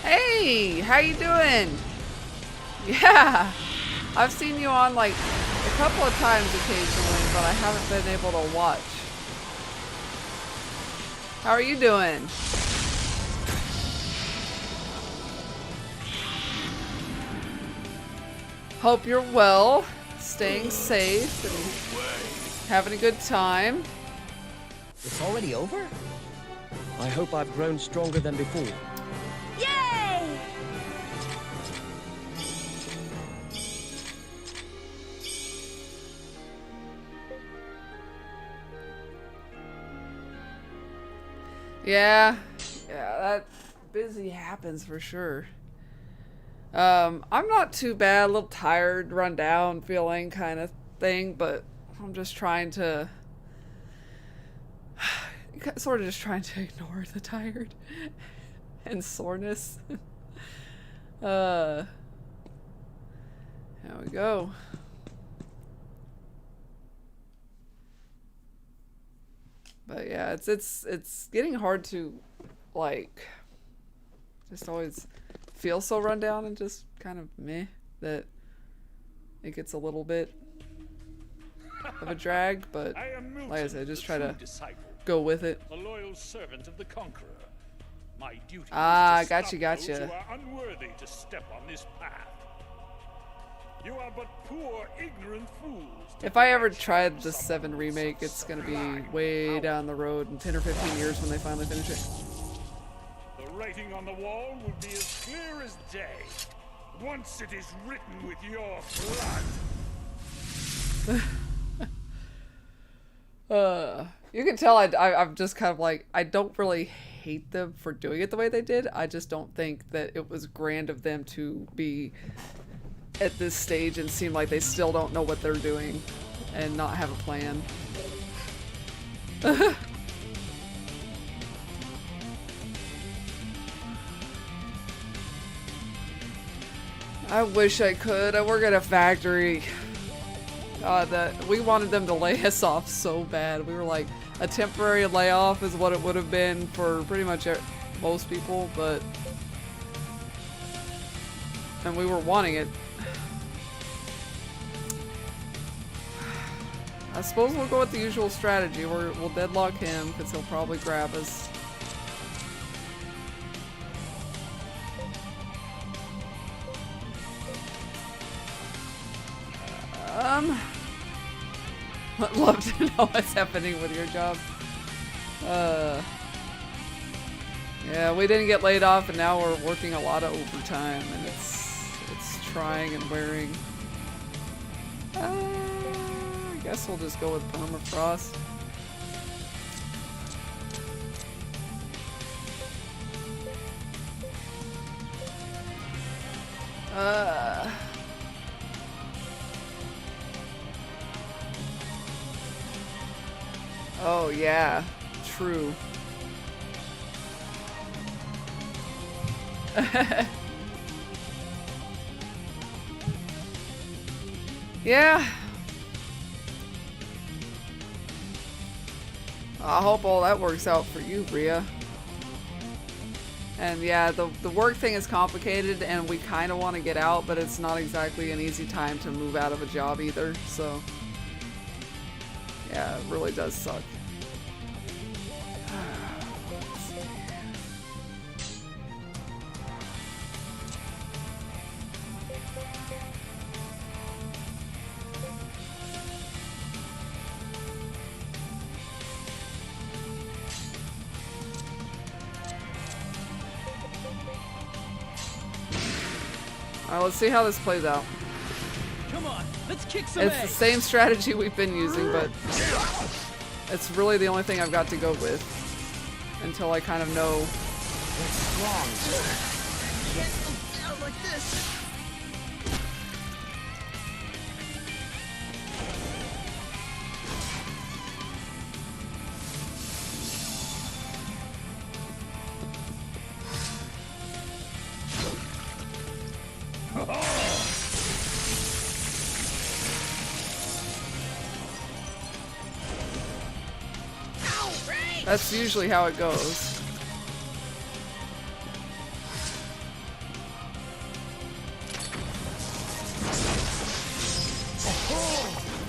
Hey, how you doing? Yeah, I've seen you on like a couple of times occasionally, but I haven't been able to watch. How are you doing? Hope you're well, staying safe, and having a good time. It's already over? I hope I've grown stronger than before. Yay! Yeah, that busy happens for sure. I'm not too bad, a little tired, run down feeling kind of thing, but I'm just trying to sort of just trying to ignore the tired and soreness. There we go. But yeah, it's getting hard to like just always feel so run down and just kind of meh that it gets a little bit of a drag, but like I said, just try to go with it. A loyal servant of the Conqueror. My duty is to Gotcha, stop gotcha. those who are unworthy to step on this path. You are but poor, ignorant fools. If I ever tried the 7 remake, it's gonna be way down the road in 10 or 15 years when they finally finish it. The writing on the wall will be as clear as day. Once it is written with your blood. You can tell I'm just kind of like, I don't really hate them for doing it the way they did. I just don't think that it was grand of them to be at this stage and seem like they still don't know what they're doing and not have a plan. I wish I could. I work at a factory. We wanted them to lay us off so bad. We were like, a temporary layoff is what it would have been for pretty much most people, but... And we were wanting it. I suppose we'll go with the usual strategy. We'll deadlock him, because he'll probably grab us. I'd love to know what's happening with your job. Yeah, we didn't get laid off, and now we're working a lot of overtime, and it's trying and wearing. I guess we'll just go with permafrost. Oh yeah, true. Yeah. I hope all that works out for you, Rhea. And yeah, the work thing is complicated, and we kind of want to get out, but it's not exactly an easy time to move out of a job either, so... Yeah, it really does suck. Alright, let's see how this plays out. Come on, let's kick some It's ass. the same strategy we've been using, but it's really the only thing I've got to go with until I kind of know. What's wrong? Can't go down like this. That's usually how it goes.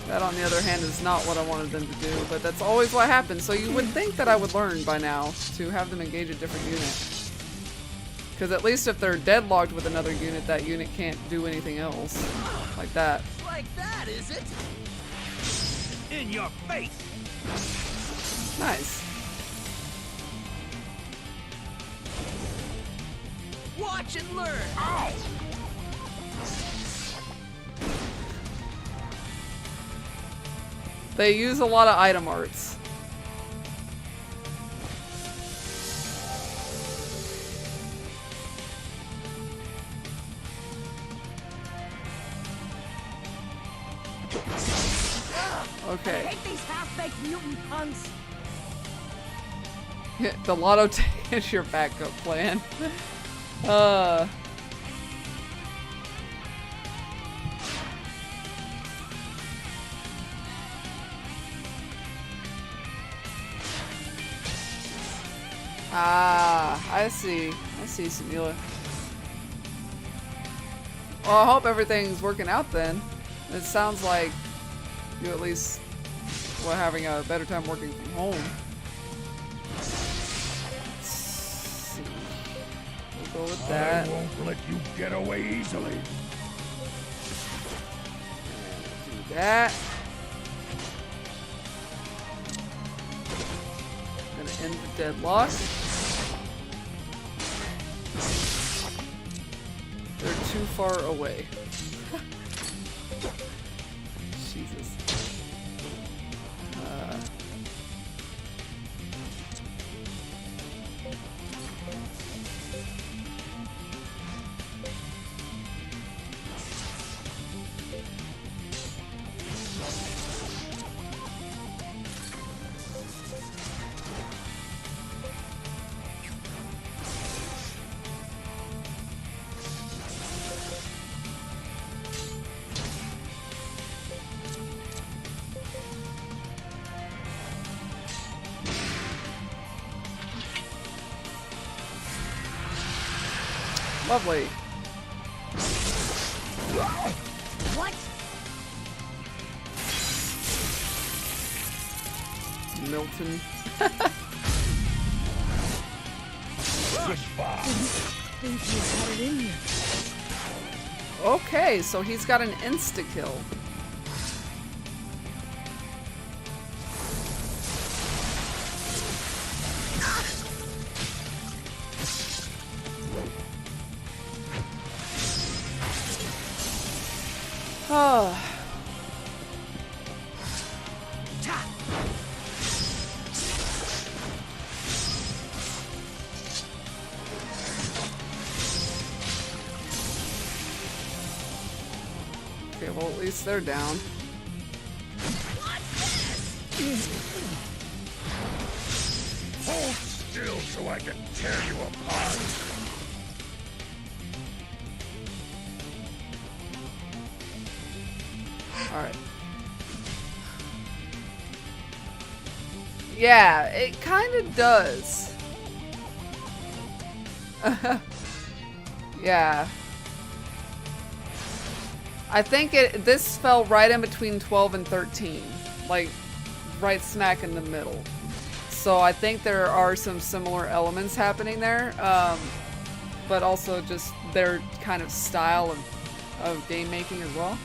That, on the other hand, is not what I wanted them to do, but that's always what happens. So you would think that I would learn by now to have them engage a different unit. Because at least if they're deadlocked with another unit, that unit can't do anything else. Like that. Like that, is it? In your face! Nice. Watch and learn. Ow! They use a lot of item arts. I Okay. hate these half-baked mutant puns. The lotto ticket is your backup plan. I see. I see, Samila. Well, I hope everything's working out then. It sounds like you at least were having a better time working from home. Let's see. We'll go with that. I won't let you get away easily. Do that. Gonna end the deadlock. They're too far away. Jesus. Lovely. What? Milton. Think you had it in you. Okay, so he's got an insta-kill. Oh. Okay, well, at least they're down. Hold still so I can tear you apart. Alright. Yeah, it kind of does. Yeah. I think this fell right in between 12 and 13. Like, right smack in the middle. So I think there are some similar elements happening there. But also just their kind of style of game making as well.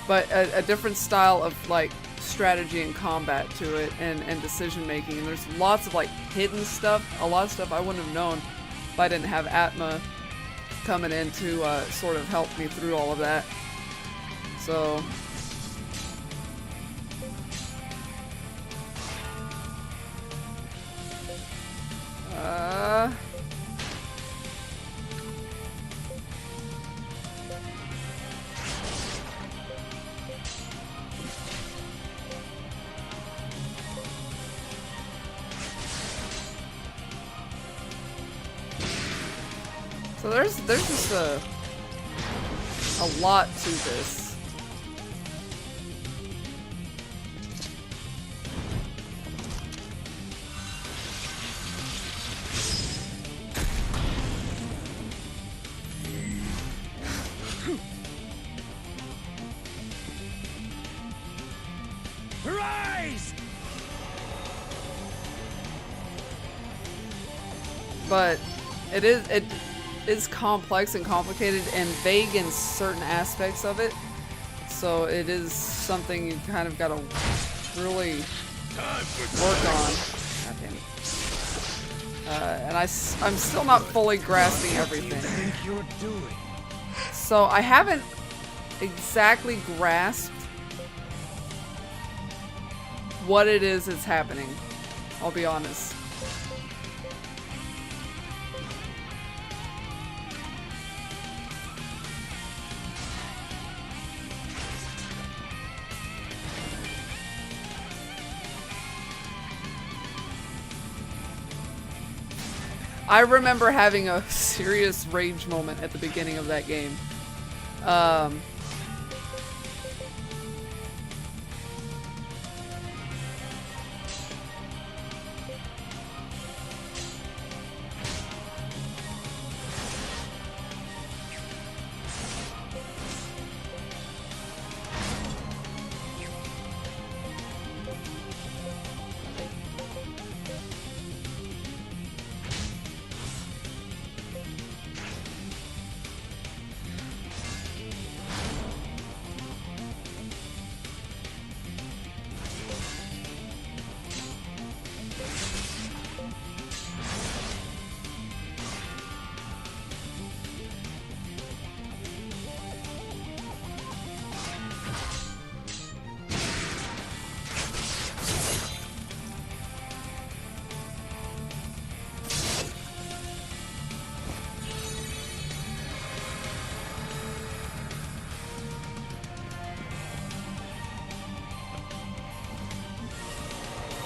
But a different style of like strategy and combat to it and decision making. And there's lots of like hidden stuff, a lot of stuff I wouldn't have known if I didn't have Atma coming in to sort of help me through all of that. So So there's just a lot to this. Rise! But it is complex and complicated and vague in certain aspects of it. So it is something you kind of got to really work on. God damn it. And I'm still not fully grasping everything. Think you're doing? So I haven't exactly grasped what it is that's happening. I'll be honest. I remember having a serious rage moment at the beginning of that game.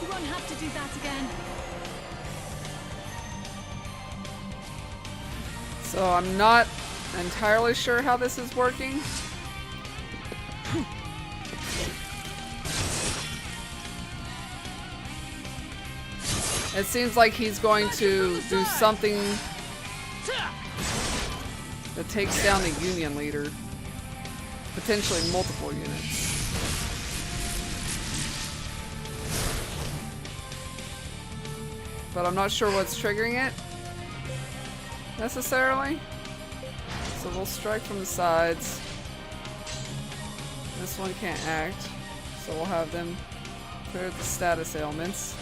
You won't have to do that again. So I'm not entirely sure how this is working. It seems like he's going to do something that takes down the Union leader. Potentially multiple units. But I'm not sure what's triggering it necessarily. So we'll strike from the sides. This one can't act, so we'll have them clear the status ailments.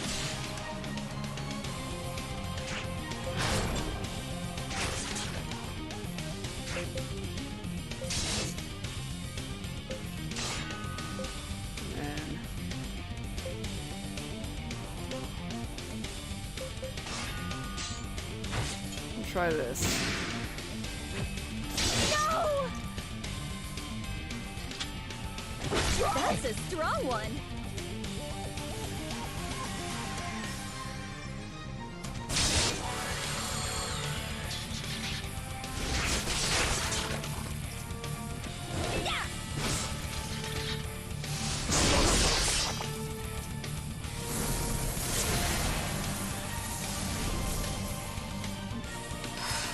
And we'll try this. No! That's a strong one.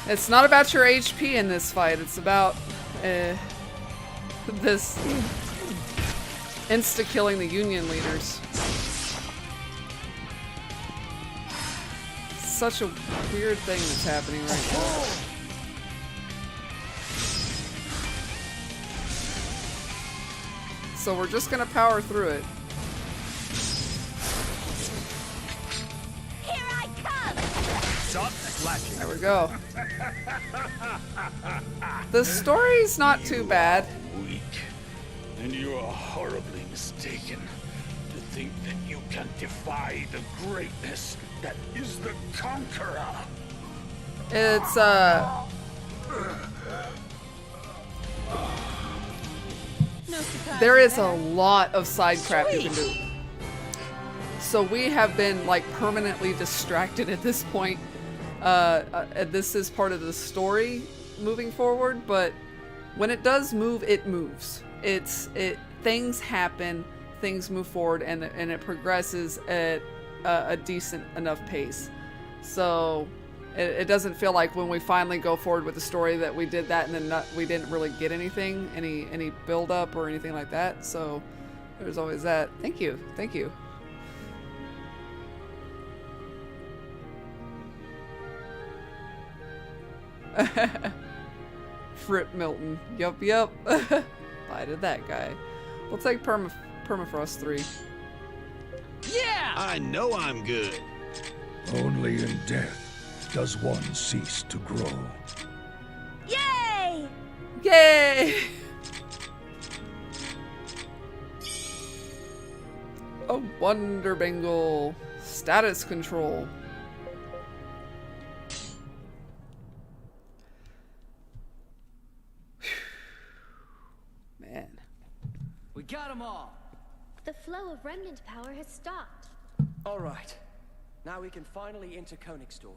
It's not about your HP in this fight, it's about this insta-killing the Union leaders. Such a weird thing that's happening right now. So we're just gonna power through it. Here I come! Stop slacking. There we go. The story's not too bad. Weak. And you are horribly mistaken to think that you can defy the greatness that is the Conqueror. It's No surprise there is there. a lot of side crap you can do. So we have been like permanently distracted at this point. This is part of the story moving forward, but when it does move, it moves. Things happen, things move forward, and it progresses at a decent enough pace. So it doesn't feel like when we finally go forward with the story that we did that and then we didn't really get anything, any build up or anything like that. So there's always that. Thank you. Fripp Milton. Yup. Bye to that guy. We'll take Permafrost 3. Yeah! I know I'm good. Only in death does one cease to grow. Yay! Yay! A Wonder Bengal. Status control. Man. We got them all. The flow of remnant power has stopped. All right. Now we can finally enter Königsdorf.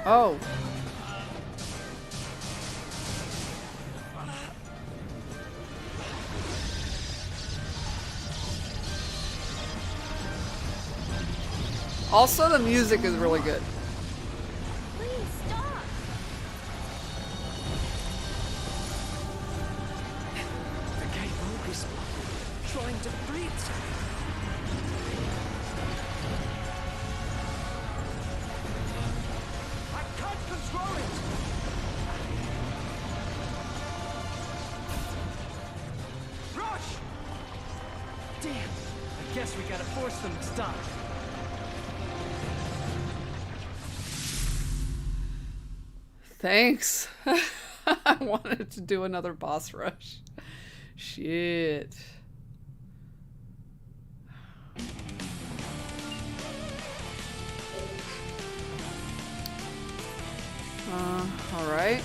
Oh. Also, the music is really good. Please stop. The Gatefolk is trying to breathe. I can't control it. Rush! Damn. I guess we gotta force them to stop. Thanks. I wanted to do another boss rush. Shit. All right.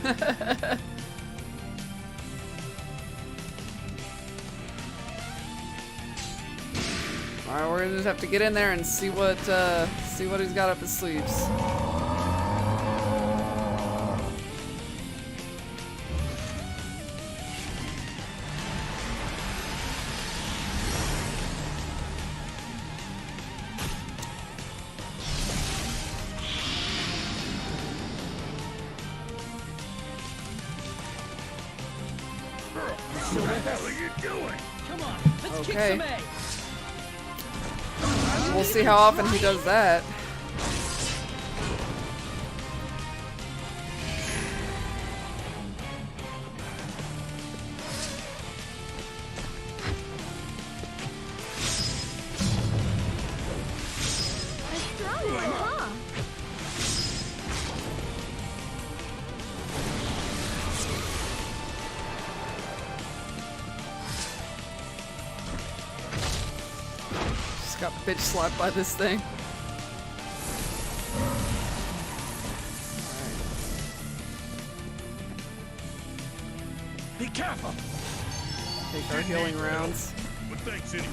Alright, we're gonna just have to get in there and see what he's got up his sleeves. What the hell are you doing? Come on, let's kick Okay. some A. We'll see how often he does that. A strong one, huh? Just got bitch slapped by this thing. Be careful. Take our healing rounds. But thanks anyway.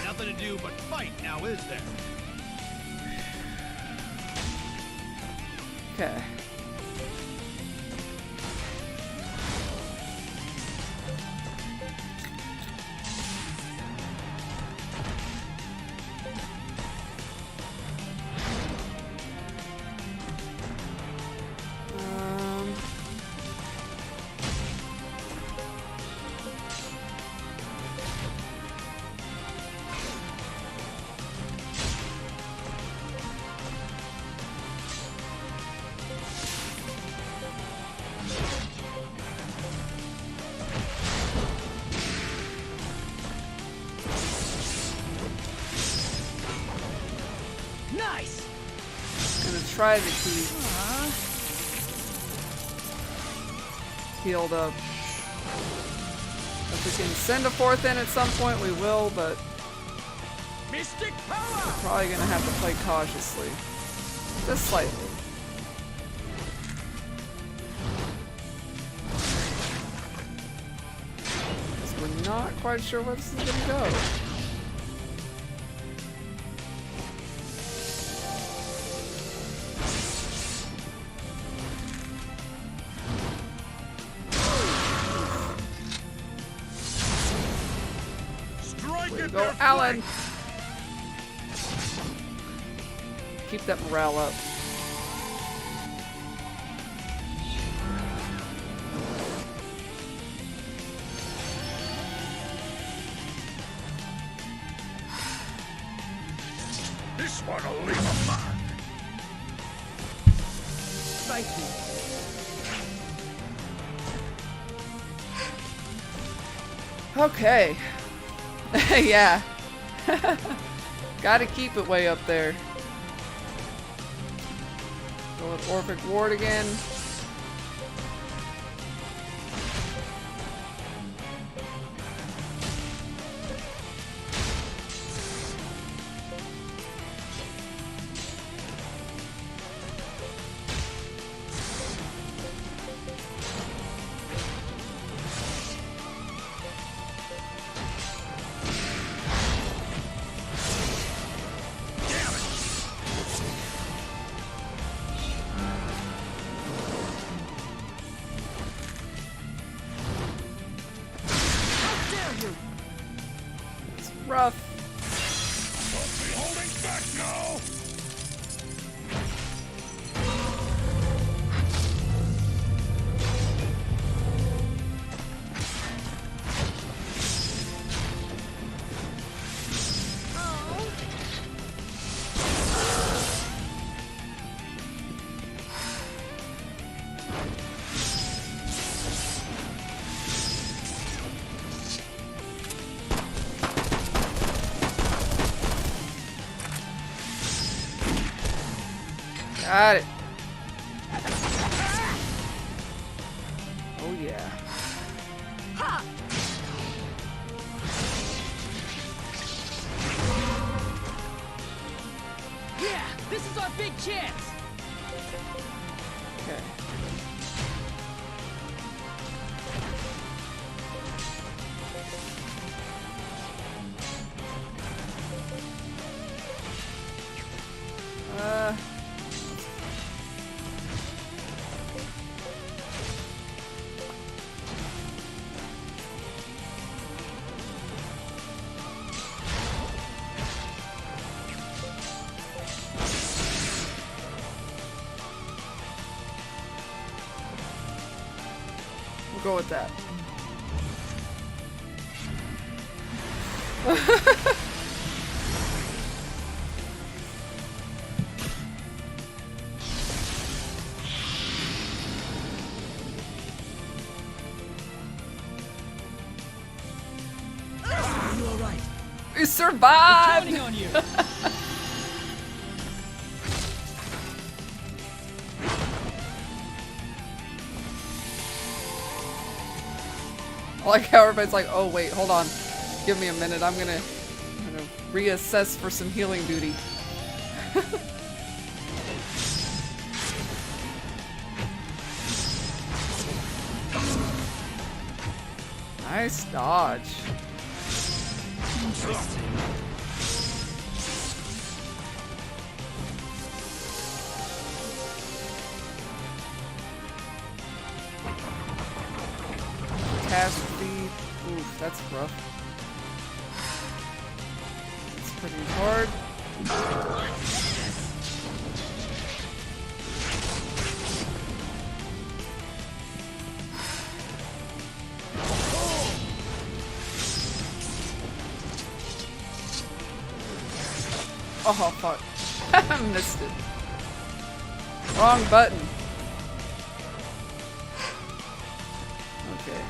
Nothing to do but fight now, is there? Okay. Nice. Gonna try to keep healed up. If we can send a fourth in at some point, we will, but Mystic power! we're probably gonna have to play cautiously. Just slightly. Because we're not quite sure where this is gonna go. Strike Way to at go, their Alan! flank. Keep that morale up. This one'll leave a mark. Thank you. Okay. Yeah. Gotta keep it way up there. Go with Orphic Ward again. It's rough. Don't be holding back now. Got it. Oh yeah. Ha! Yeah, this is our big chance. Okay. We'll go with that. Are you alright? We survived! Counting on you. I like how everybody's like, oh wait, hold on. Give me a minute. I'm gonna reassess for some healing duty. Nice dodge. Catastrophe. Oof, that's rough. It's pretty hard. Oh, fuck. I missed it. Wrong button. Okay.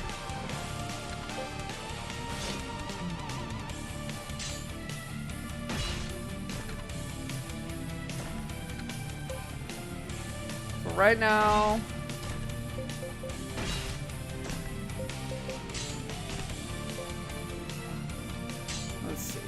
For right now. Let's see.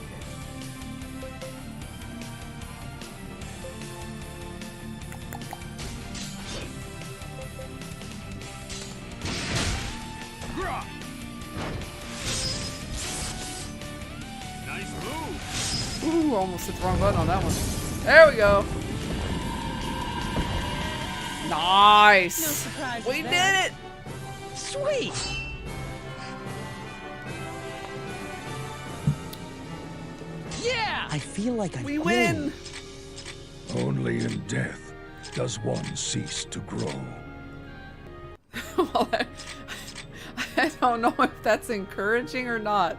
Nice move. Ooh, almost hit the wrong button on that one. There we go. Nice. No surprise. We did it. Sweet! Yeah. I feel like I We win. Only in death does one cease to grow. Well, I don't know if that's encouraging or not.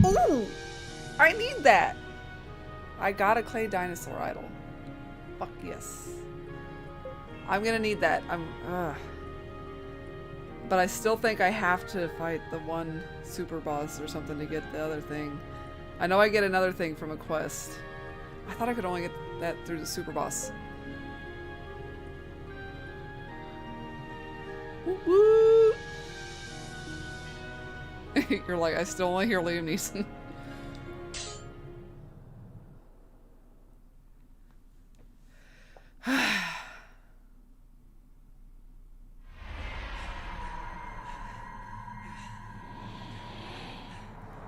Ooh! I need that! I got a clay dinosaur idol. Fuck yes. I'm gonna need that. But I still think I have to fight the one super boss or something to get the other thing. I know I get another thing from a quest. I thought I could only get that through the super boss. Woo woo! You're like, I still only hear Liam Neeson.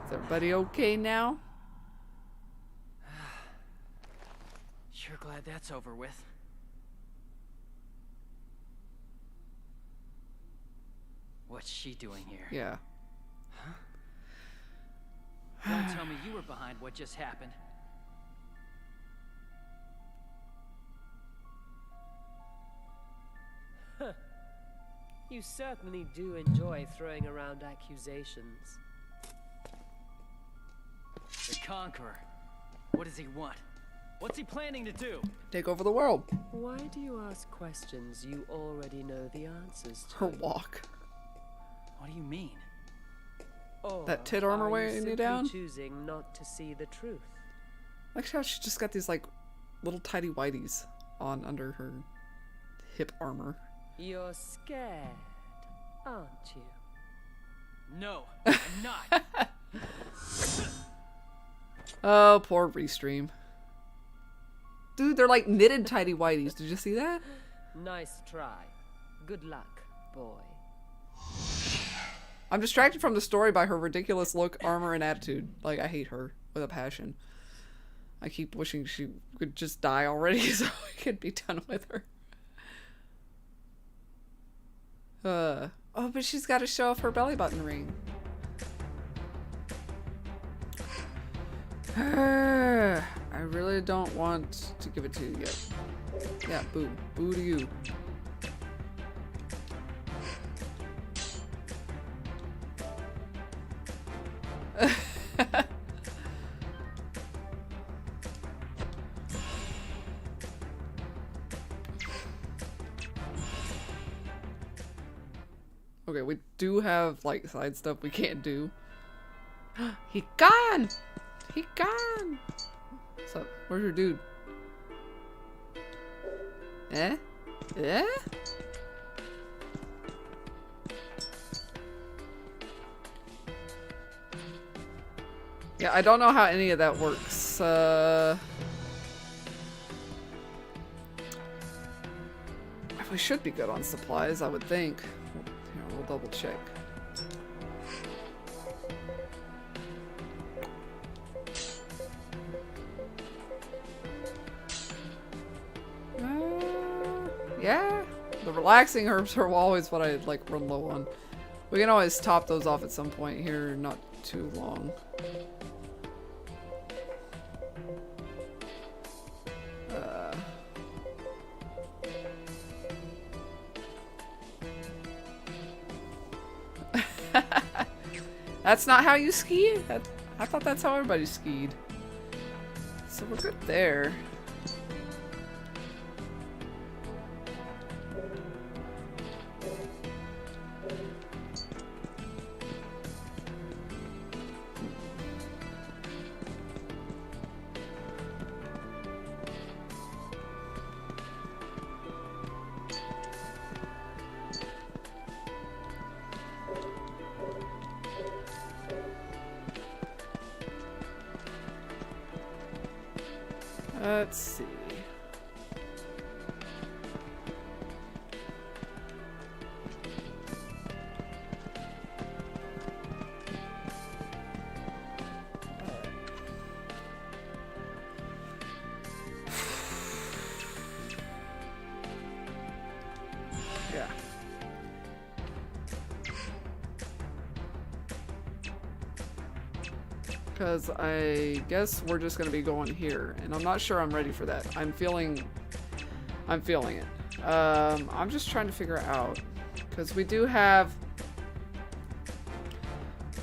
Is everybody okay now? Sure glad that's over with. What's she doing here? Yeah. Don't tell me you were behind what just happened. You certainly do enjoy throwing around accusations. The Conqueror. What does he want? What's he planning to do? Take over the world. Why do you ask questions you already know the answers to? Her walk. What do you mean? Or that tit armor are weighing you simply down? choosing not to see the truth? Like how she just got these like little tidy whities on under her hip armor. You're scared, aren't you? No, I'm not. Oh, poor Restream. Dude, they're like knitted tidy whities. Did you see that? Nice try. Good luck, boy. I'm distracted from the story by her ridiculous look, armor, and attitude. Like, I hate her with a passion. I keep wishing she could just die already so we could be done with her. Oh, but she's got to show off her belly button ring. I really don't want to give it to you yet. Yeah, boo. Boo to you. Okay, we do have like side stuff we can't do. He gone! He gone! What's up? Where's your dude? Eh? Eh? Yeah, I don't know how any of that works. We should be good on supplies, I would think. Here, we'll double check. Yeah, the relaxing herbs are always what I like run low on. We can always top those off at some point here, not too long. That's not how you ski? I thought that's how everybody skied. So we're good there. Let's see. Yeah. Because I guess we're just going to be going here. And I'm not sure I'm ready for that. I'm feeling it. I'm just trying to figure out. Because we do have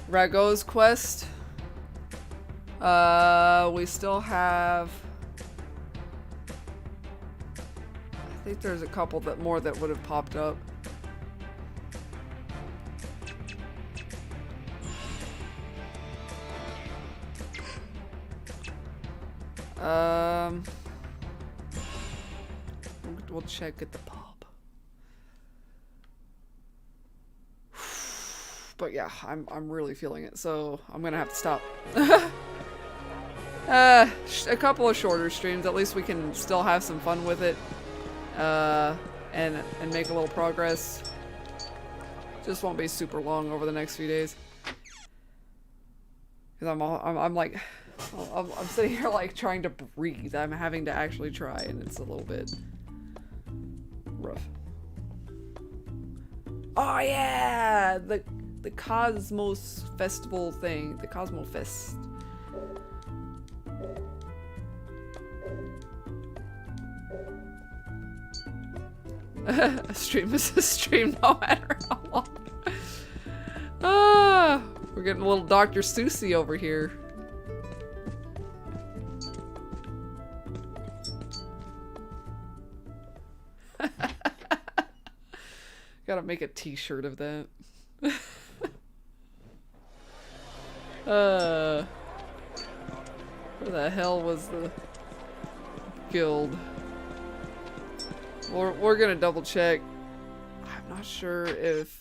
Rago's quest. We still have... I think there's a couple more that would have popped up. We'll check at the pub. But yeah, I'm really feeling it, so I'm gonna have to stop. A couple of shorter streams, at least we can still have some fun with it, and make a little progress. Just won't be super long over the next few days. Cause I'm like, I'm sitting here like trying to breathe. I'm having to actually try, and it's a little bit rough. Oh yeah, the Cosmos Festival thing, the Cosmo Fest. A stream is a stream, no matter how long. Ah, we're getting a little Dr. Seussy over here. Gotta make a t-shirt of that. Where the hell was the guild? We're gonna double check. I'm not sure if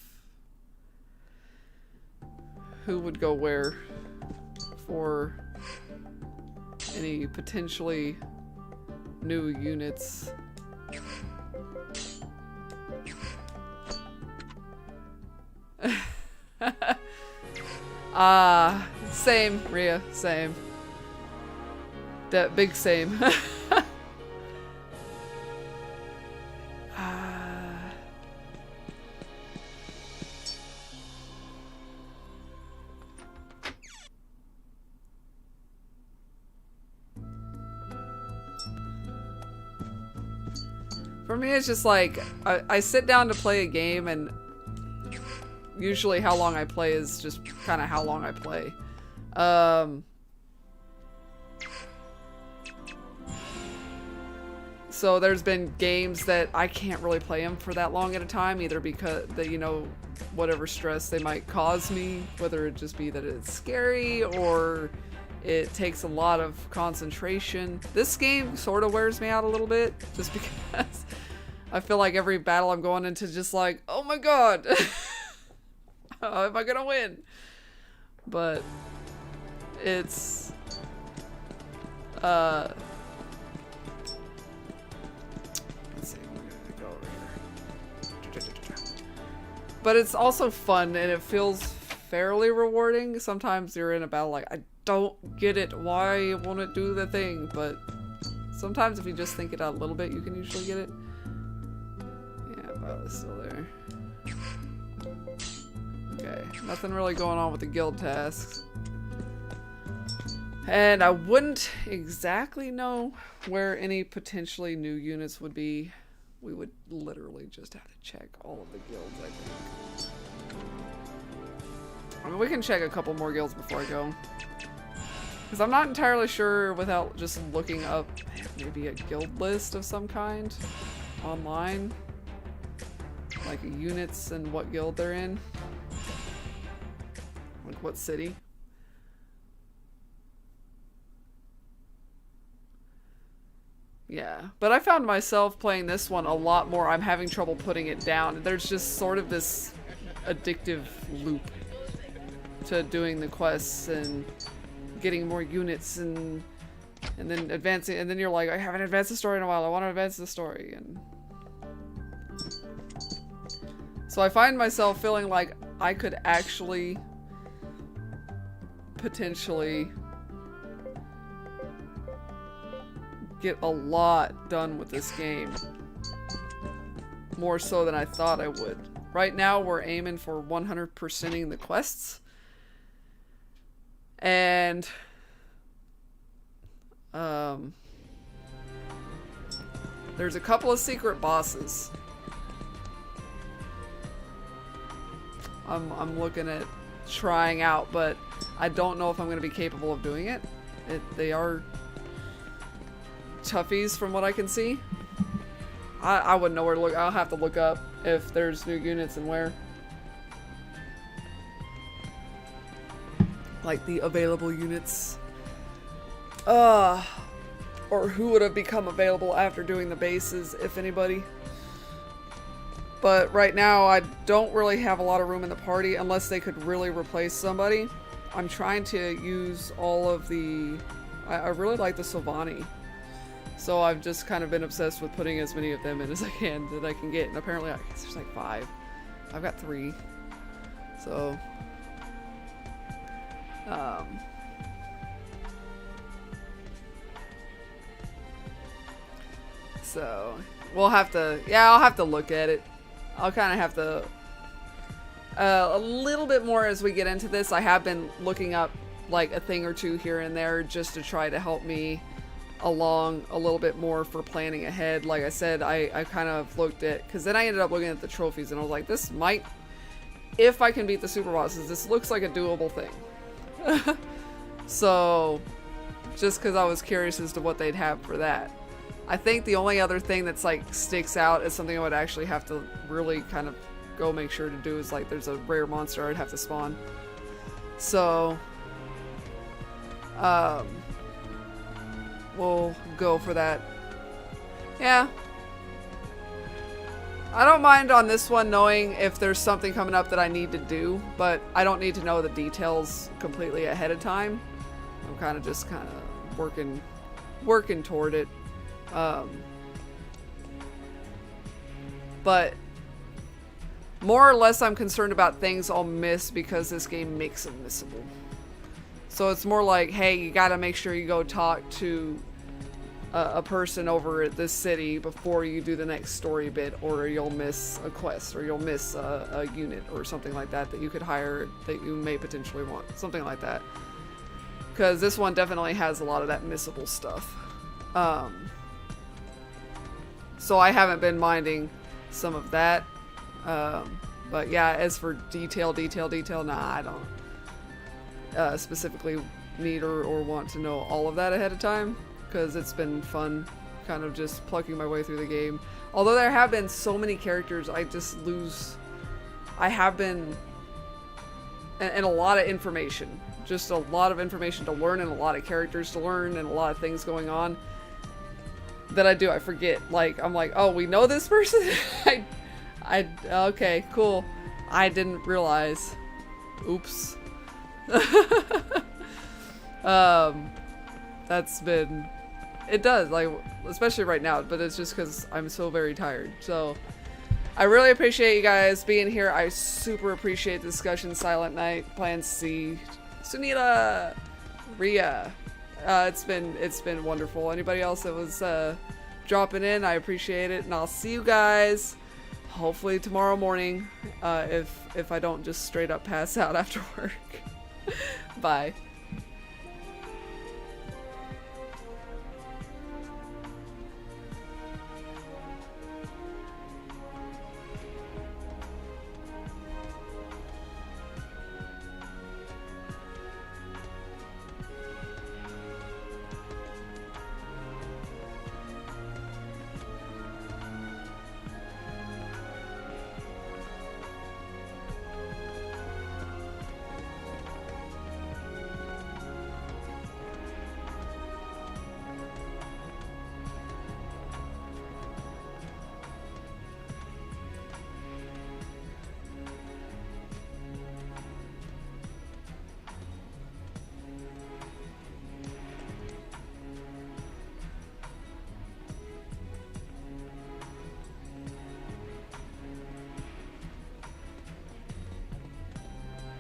who would go where for any potentially new units. Same, Rhea, same. That big same. For me, it's just like, I sit down to play a game, and usually how long I play is just kind of how long I play. So there's been games that I can't really play them for that long at a time, either because they, you know, whatever stress they might cause me, whether it just be that it's scary or it takes a lot of concentration. This game sort of wears me out a little bit, just because I feel like every battle I'm going into just like, oh my god, am I gonna win? But it's let's see, we're gonna go over here. But it's also fun, and it feels fairly rewarding. Sometimes you're in a battle like, I don't get it, why won't it do the thing? But sometimes if you just think it out a little bit, you can usually get it. Yeah, Violet's still there. Okay, nothing really going on with the guild tasks. And I wouldn't exactly know where any potentially new units would be. We would literally just have to check all of the guilds, I think. I mean, we can check a couple more guilds before I go. Because I'm not entirely sure without just looking up maybe a guild list of some kind online. Like units and what guild they're in. Like what city. Yeah, but I found myself playing this one a lot more. I'm having trouble putting it down. There's just sort of this addictive loop to doing the quests and getting more units and then advancing, and then you're like, I haven't advanced the story in a while, I want to advance the story. And so I find myself feeling like I could actually potentially get a lot done with this game, more so than I thought I would. Right now we're aiming for 100%ing the quests, and there's a couple of secret bosses I'm looking at trying out, but I don't know if I'm going to be capable of doing it. They are toughies from what I can see. I wouldn't know where to look. I'll have to look up if there's new units and where. Like the available units. Or who would have become available after doing the bases, if anybody. But right now, I don't really have a lot of room in the party unless they could really replace somebody. I'm trying to use all of the... I really like the Sylvani. So I've just kind of been obsessed with putting as many of them in as I can that I can get. And apparently, I guess there's like 5. I've got 3. So... so we'll have to, yeah, I'll have to look at it. I'll kind of have to a little bit more as we get into this. I have been looking up like a thing or two here and there just to try to help me along a little bit more for planning ahead. Like I said, I kind of looked at, because then I ended up looking at the trophies and I was like, this might, if I can beat the super bosses, this looks like a doable thing. So just because I was curious as to what they'd have for that. I think the only other thing that's like sticks out as something I would actually have to really kind of go make sure to do is like there's a rare monster I'd have to spawn. So we'll go for that. Yeah. I don't mind on this one knowing if there's something coming up that I need to do, but I don't need to know the details completely ahead of time. I'm kind of working toward it. But more or less I'm concerned about things I'll miss because this game makes them missable. So it's more like, hey, you gotta make sure you go talk to a person over at this city before you do the next story bit, or you'll miss a quest, or you'll miss a unit or something like that that you could hire that you may potentially want. Something like that. Because this one definitely has a lot of that missable stuff. So I haven't been minding some of that. But yeah, as for detail, nah, I don't specifically need or want to know all of that ahead of time. Because it's been fun kind of just plugging my way through the game. Although there have been so many characters, I have been, and a lot of information. Just a lot of information to learn and a lot of characters to learn and a lot of things going on that I forget. Like, I'm like, oh, we know this person? Okay, cool. I didn't realize. Oops. That's been, it does, like, especially right now, but it's just because I'm so very tired. So I really appreciate you guys being here. I super appreciate the discussion. Silent Night, Plan C, Sunita, Ria. It's been wonderful. Anybody else that was dropping in, I appreciate it, and I'll see you guys hopefully tomorrow morning, if I don't just straight up pass out after work. Bye.